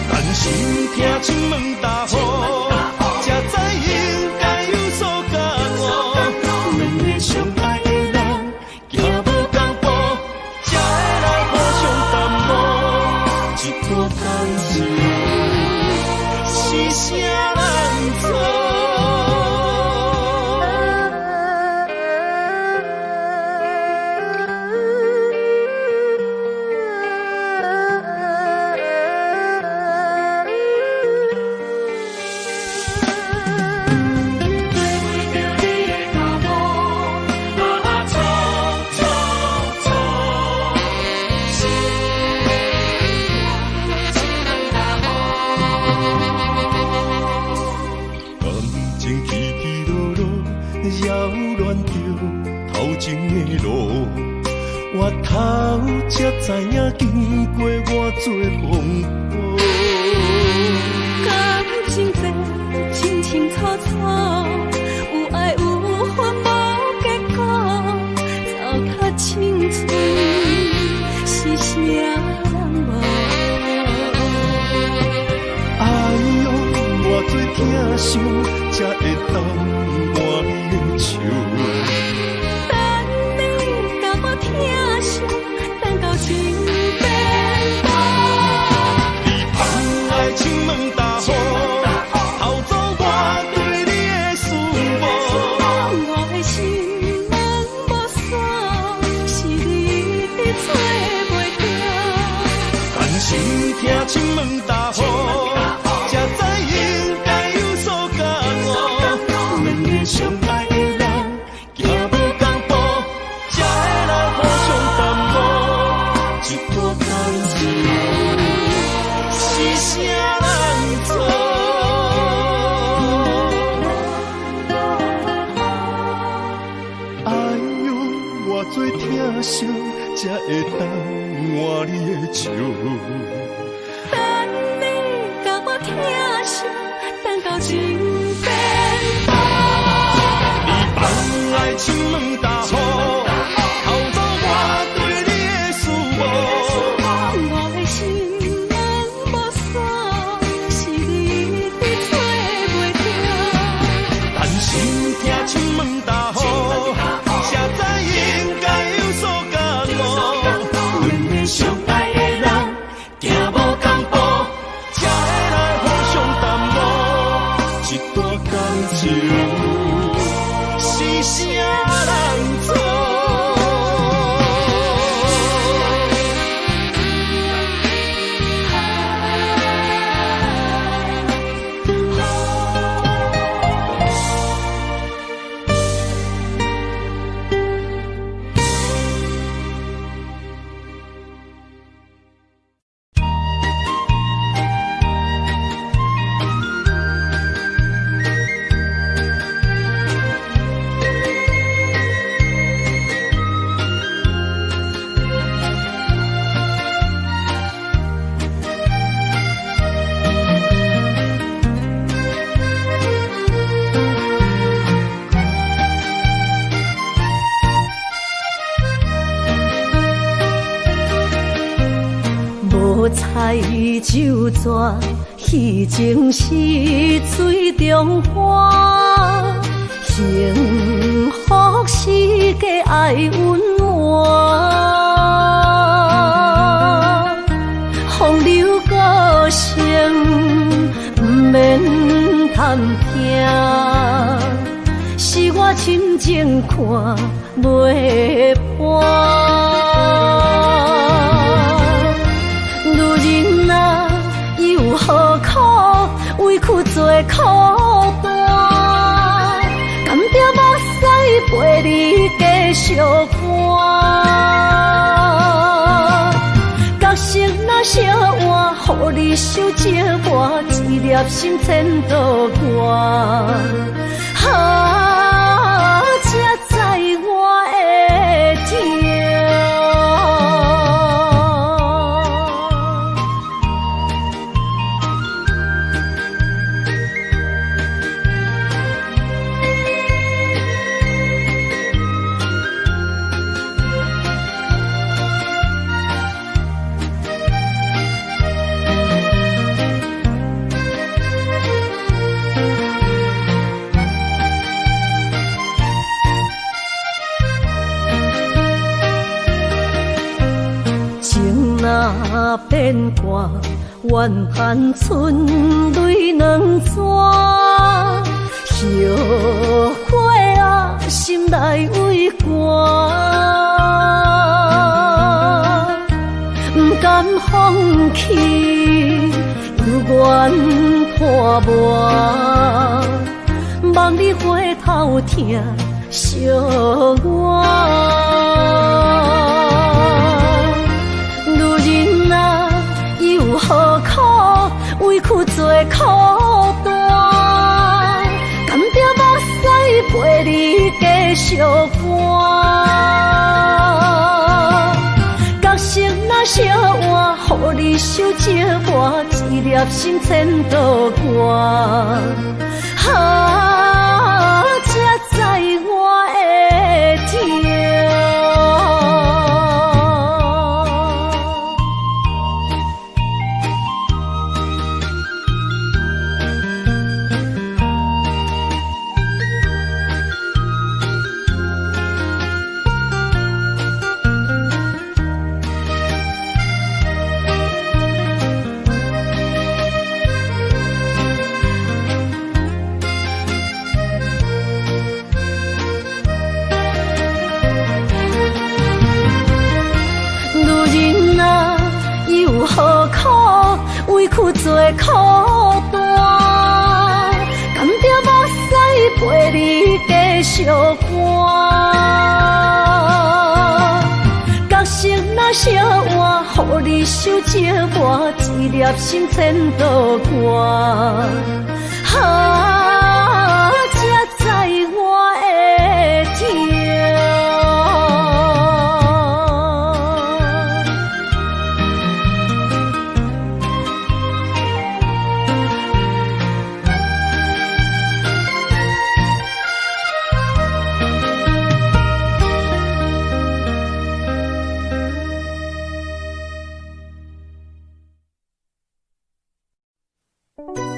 但心听亲门大雨，才知应该有所感悟。两个相爱的人，行无同步，才会来互相淡薄。一段感情是啥人做？扰乱着头前的路，我头才知影，经过偌多风波。感情这清清楚楚，有爱有恨无结果，糟蹋青春是啥无？哎呦，偌多疼伤，才会当换你的手。等你甲我疼惜，等到情变薄。你放爱亲门大雨，偷走我对你的思慕。我的心门无锁，是你伫找袂着。但心听亲门大雨，才知应该有所感悟。两个相爱的人，行无同步，才会来互相淡薄。一段感情是啥人做？哎呦，偌多疼伤，才会当换你的手。等你甲我疼惜，等到情变薄。你放爱亲门大雨，偷走我对你的思慕。一段感情，是啥人做？彩酒泉，戏情是水中花，幸福是家爱温暖。风流歌声不免叹听，是我亲情看袂破。何苦委屈做苦担？甘着目屎陪你继续看。角色若烧换，予你受折磨，一粒心千度寒。才知我的痛。若变卦，怨叹春泪两逝。后悔啊，心内为寒，不甘放弃，有缘破磨，望你回头听惜我。何苦委屈做苦担？甘着目屎陪你继续看。角色若烧换，予你受折磨，一粒心千度寒。才知我的痛。何苦委屈做苦担？甘着目屎陪你继续看。角色若烧换，予你受折磨，一粒心千度寒。才知我的痛。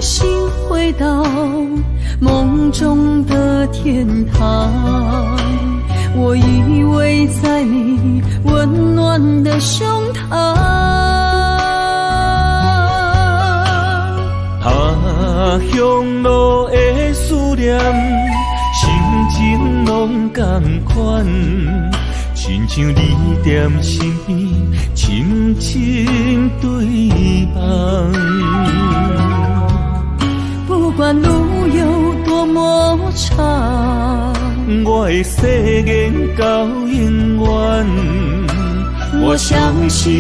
心回到梦中的天堂，我依偎在你温暖的胸膛。乡路的思念，心情拢同款，亲像你踮身边，深深对望。不管路有多么长，我的誓言到永远。我相信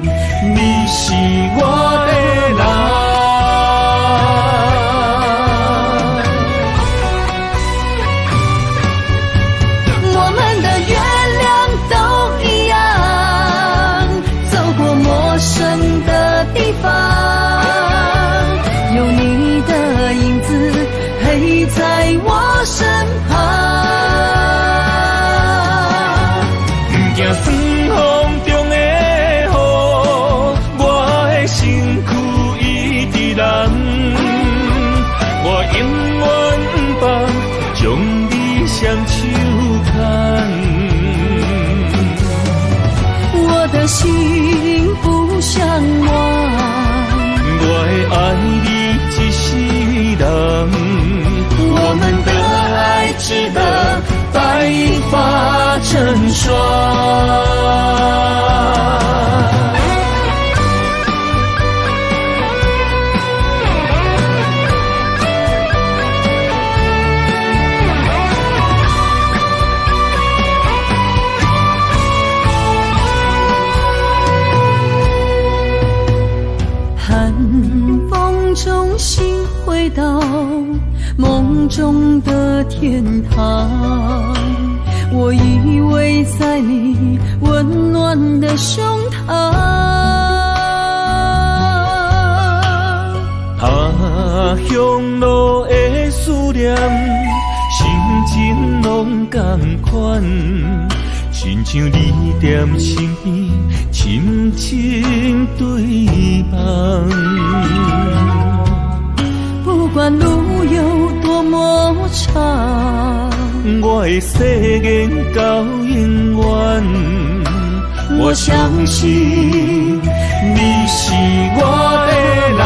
你是我的人。有你的影子陪在我身旁，不惊霜风中的雨，我的身躯一直人。我永远不放，将你双手牵，我的心不向往。我会爱你一世人，我们的爱值得白发成霜。中心回到梦中的天堂，我依偎在你温暖的胸膛。乡路的思念，心情拢同款，亲像你踮身边，深深对望。不管路有多么长，我的誓言到永远。我相信你是我的人。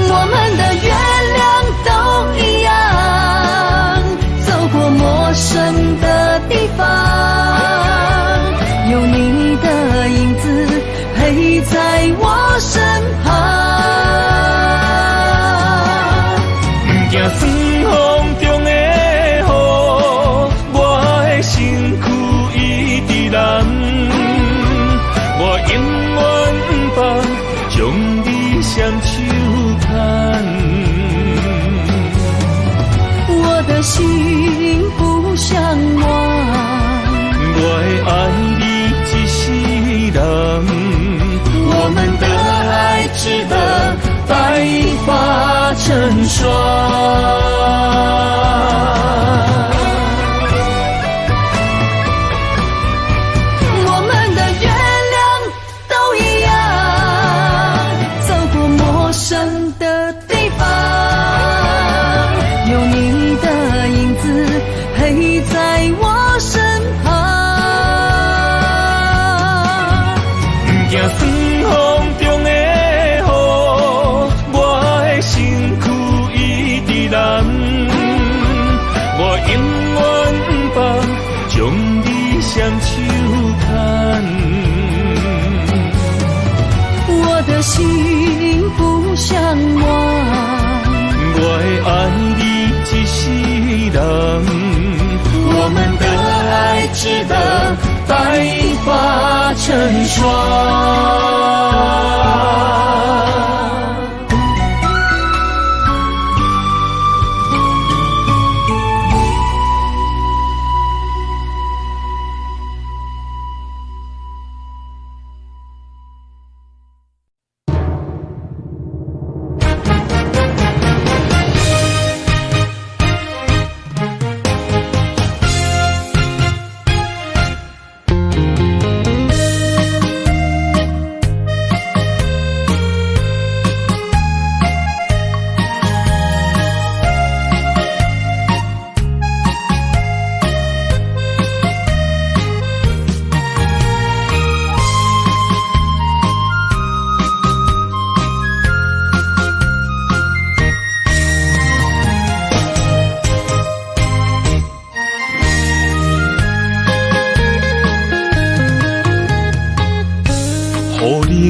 我们的月亮都一样，走过陌生的地方，有你的影子陪在我身旁。不惊霜风中的雨，我的身躯一直人。我永远不放，将你双手牵，我的心不向往。我会爱你一世人，我们的爱值得白发成霜。我们的月亮都一样，走过陌生的地方，有你的影子陪在我身旁。惊霜风中的雨，我的身躯一直人。我永远不放，将你双手牵，我的心不向往。我会爱你一世人，我们的爱值得白发成霜。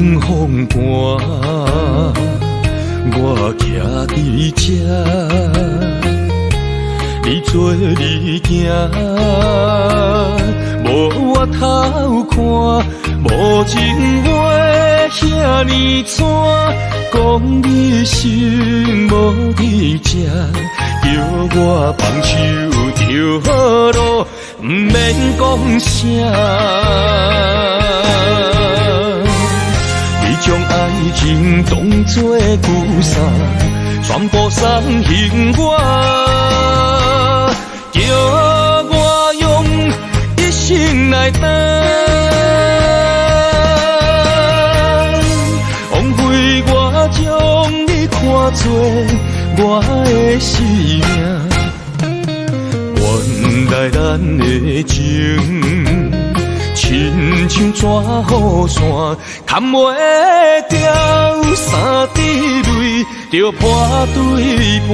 冷风寒，我徛伫这，你做你行，无我偷看，无情话遐尼惨，讲你心无伫这，叫我放手就好咯，不免讲啥。将爱情当作旧衫，全部送还我，叫我用一生来等，枉费我将你看作我的生命，原来咱的情。亲像纸雨伞，砍袂掉三滴泪，就破对半。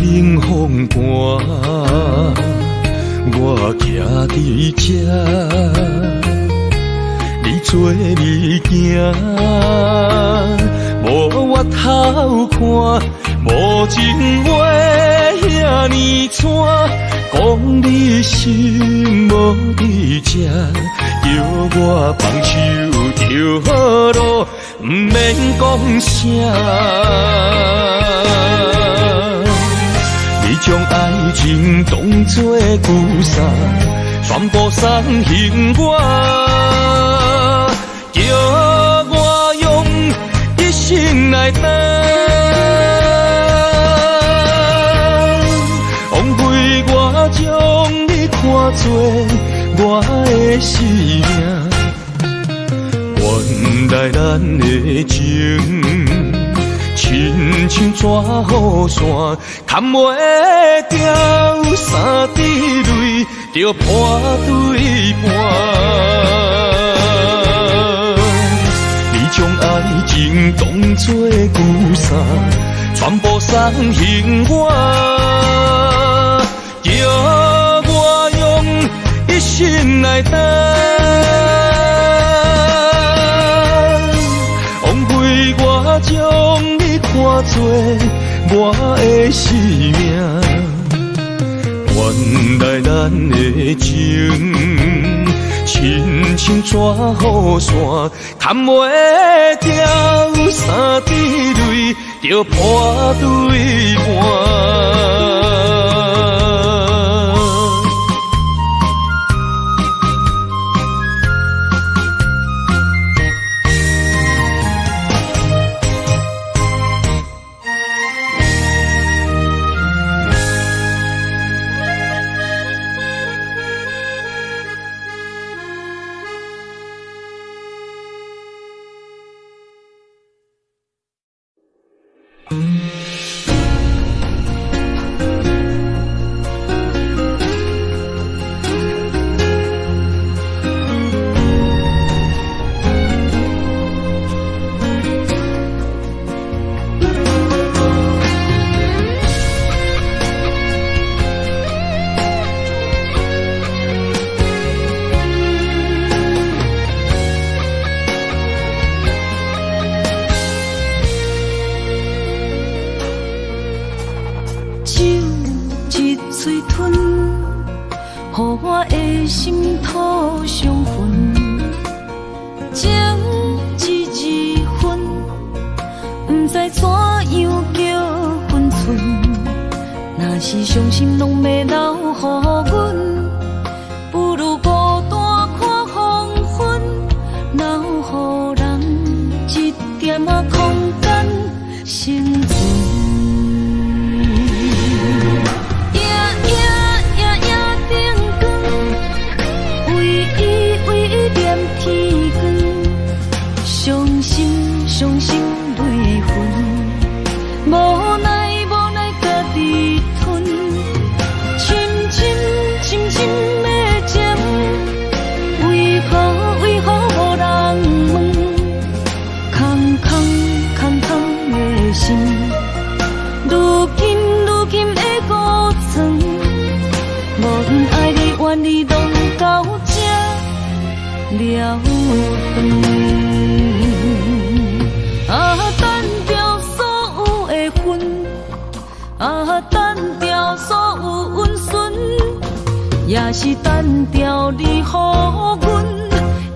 雨冷风寒，我徛伫这，你做你行，无我偷看，无情话遐尼惨，讲你心无伫这，叫我放手就好咯，不免讲啥。你将爱情当作旧衫，全部送还我，叫我用一生来等，枉费我将你看作我的生命，原来咱的情。亲像纸雨伞，砍袂掉三滴泪，就破对半。你将爱情当作旧衫，全部送还我，叫我用一生来等，枉费我将你看作我的生命，原来咱的情，亲像纸雨伞，砍袂掉三滴泪，就破对半。了断。啊，单调所有的恨，啊，单调所有温顺，也是单调你予阮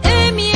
的命运。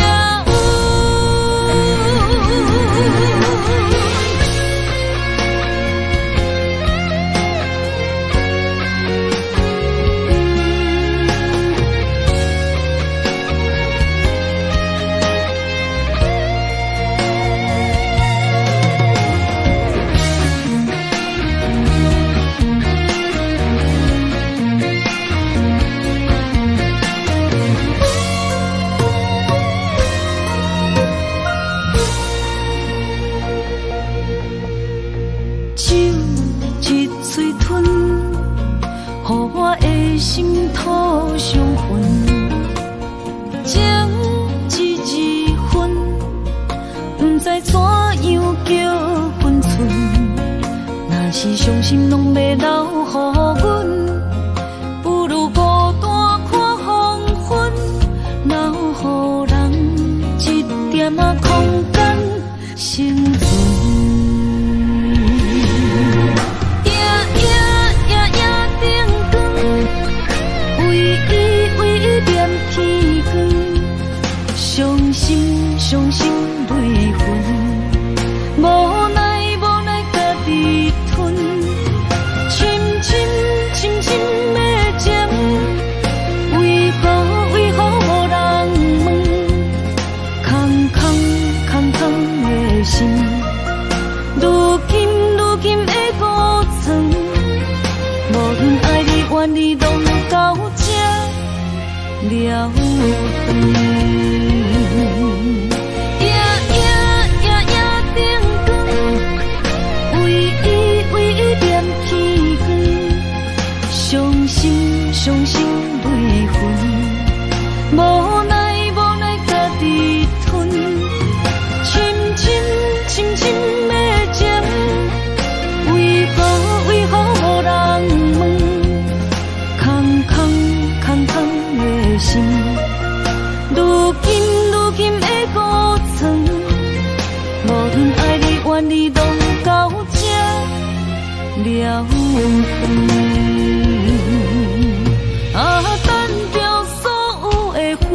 心土伤痕，情一字分，不知怎样叫分寸。若是伤心拢要留予阮，不如孤单看黄昏，留予人一点仔空间生存。伤心泪痕，无奈家己吞，深的情，为何无人问？空的心，如今的孤床，无论爱你怨你，拢到这了断。伤心泪痕，无奈家己吞，深的情，为何无人问？空的心，如今的孤床，无论爱你怨你，拢到这了断。啊，单调所有的恨，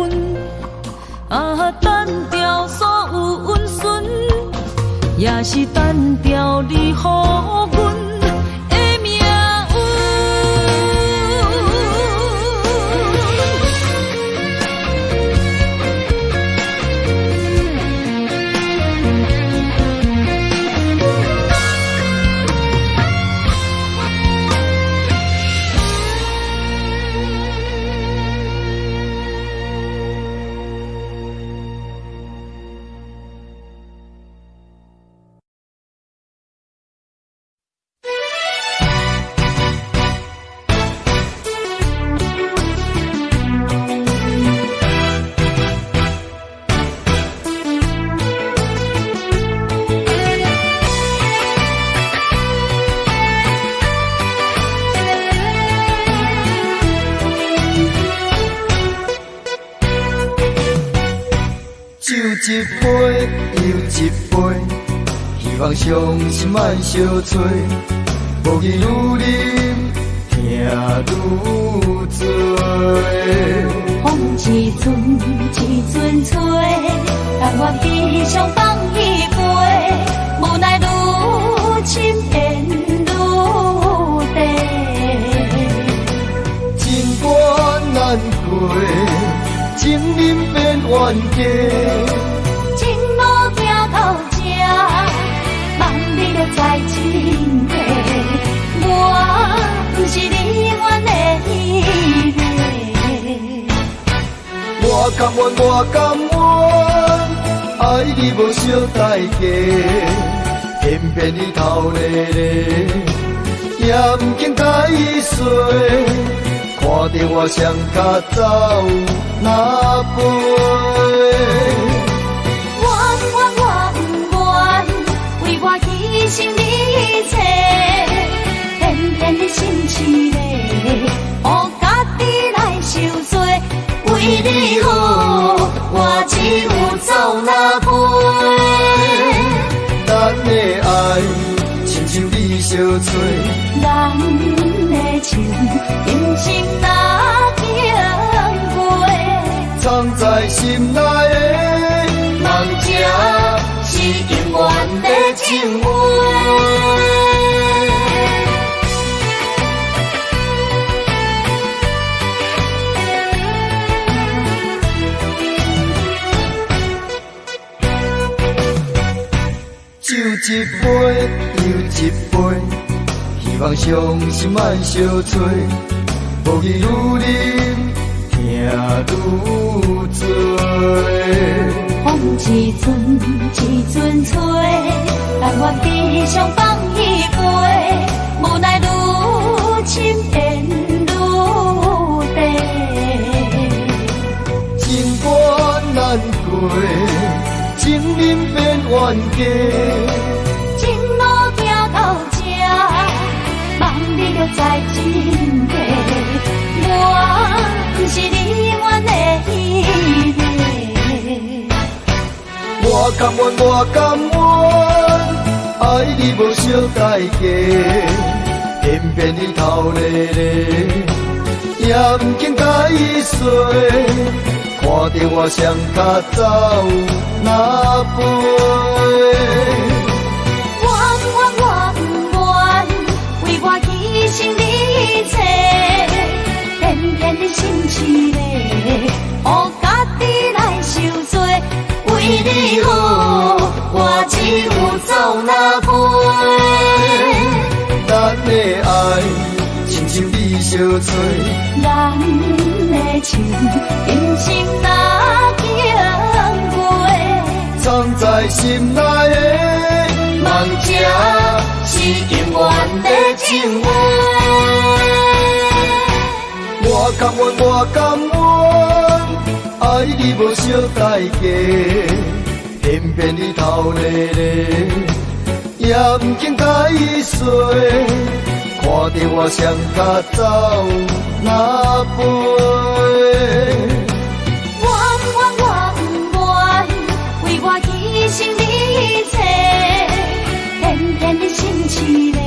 啊，单调所有温顺，也是单调你予阮的命运。一杯又一杯，希望伤心莫相催。无语愈啉，痛愈多。风一阵一阵吹，但我悲伤放一杯，无奈愈深变愈低。情关难过，情人变冤家。在真地，我不是你愿的迄个。我甘愿，我甘愿，爱你无小代价，偏偏你头咧咧，也不肯解释，看着我双脚走哪飞。牺牲你一切，偏偏你心痴咧，予家己来受罪，为你好，我相找。咱的情，人生若经过，藏在心内的梦，这是永远的情话。酒一杯又一杯，希望伤心莫相找。无义愈啉，听愈醉。风一阵一阵吹，但我只想放一杯，无奈愈深缘愈低。情关难过，情人变冤家。情路行到这，望你着知真谛。我不是你愿的彼个。我甘愿，我甘愿，爱你无小代价，偏偏你头咧咧，也不肯解释。看着我双脚走哪飞？我不愿，为我牺牲你一切，偏偏你心痴咧，予家己来受罪。为你好，我只有走哪飞？咱的爱，亲像你相找。咱的情，人生若经过，藏在心内的梦，这是永远的情话。我甘愿，我甘愿，爱你无小代价，偏偏你头咧咧，也不肯解释。看着我双脚走哪飞？我不愿，为我牺牲你一切，偏偏你心痴咧，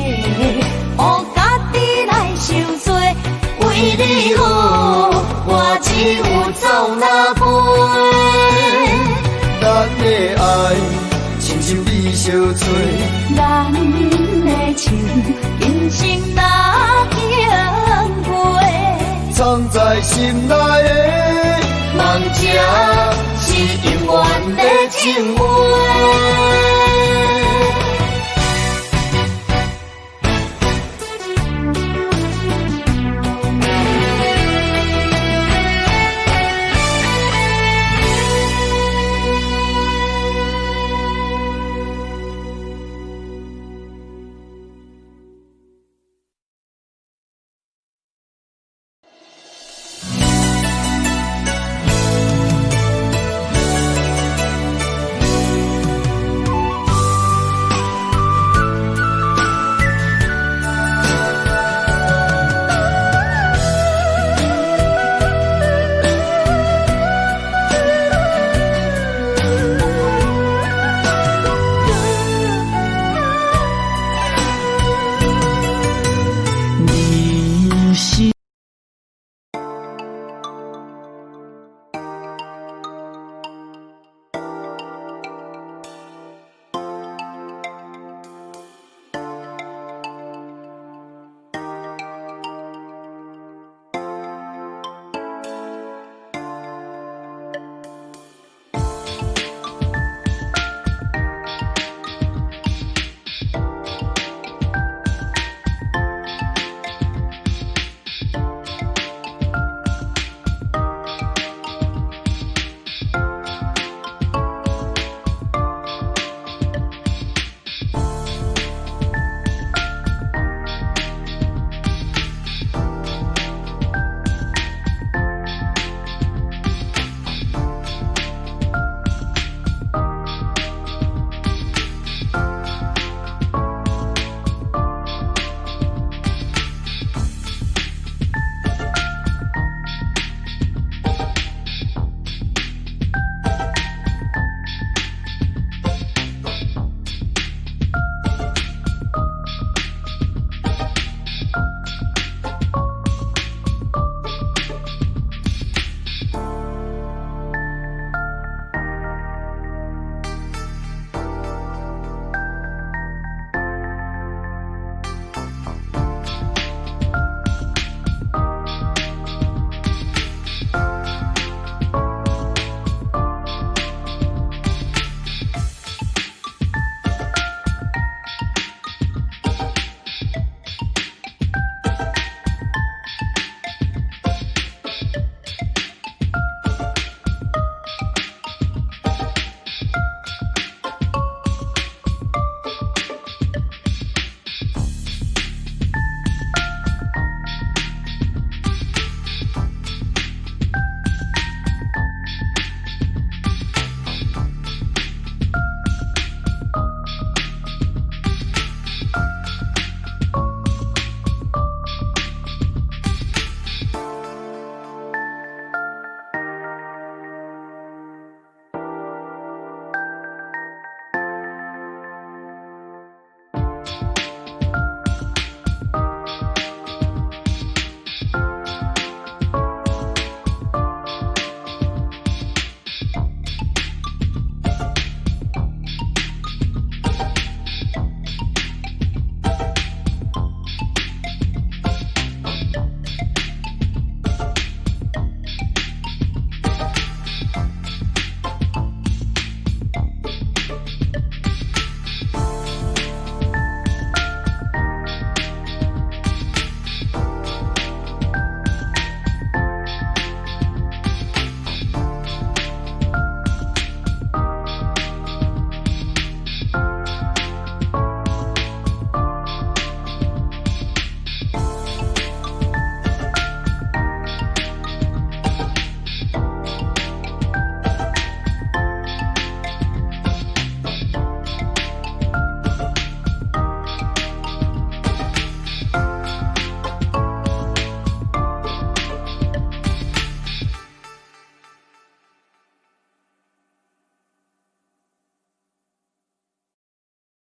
予家己来受罪。为你好，我只有走哪飞？咱的爱，亲像你相找。咱的情，人生若经过，藏在心内的梦，这是永远的情话。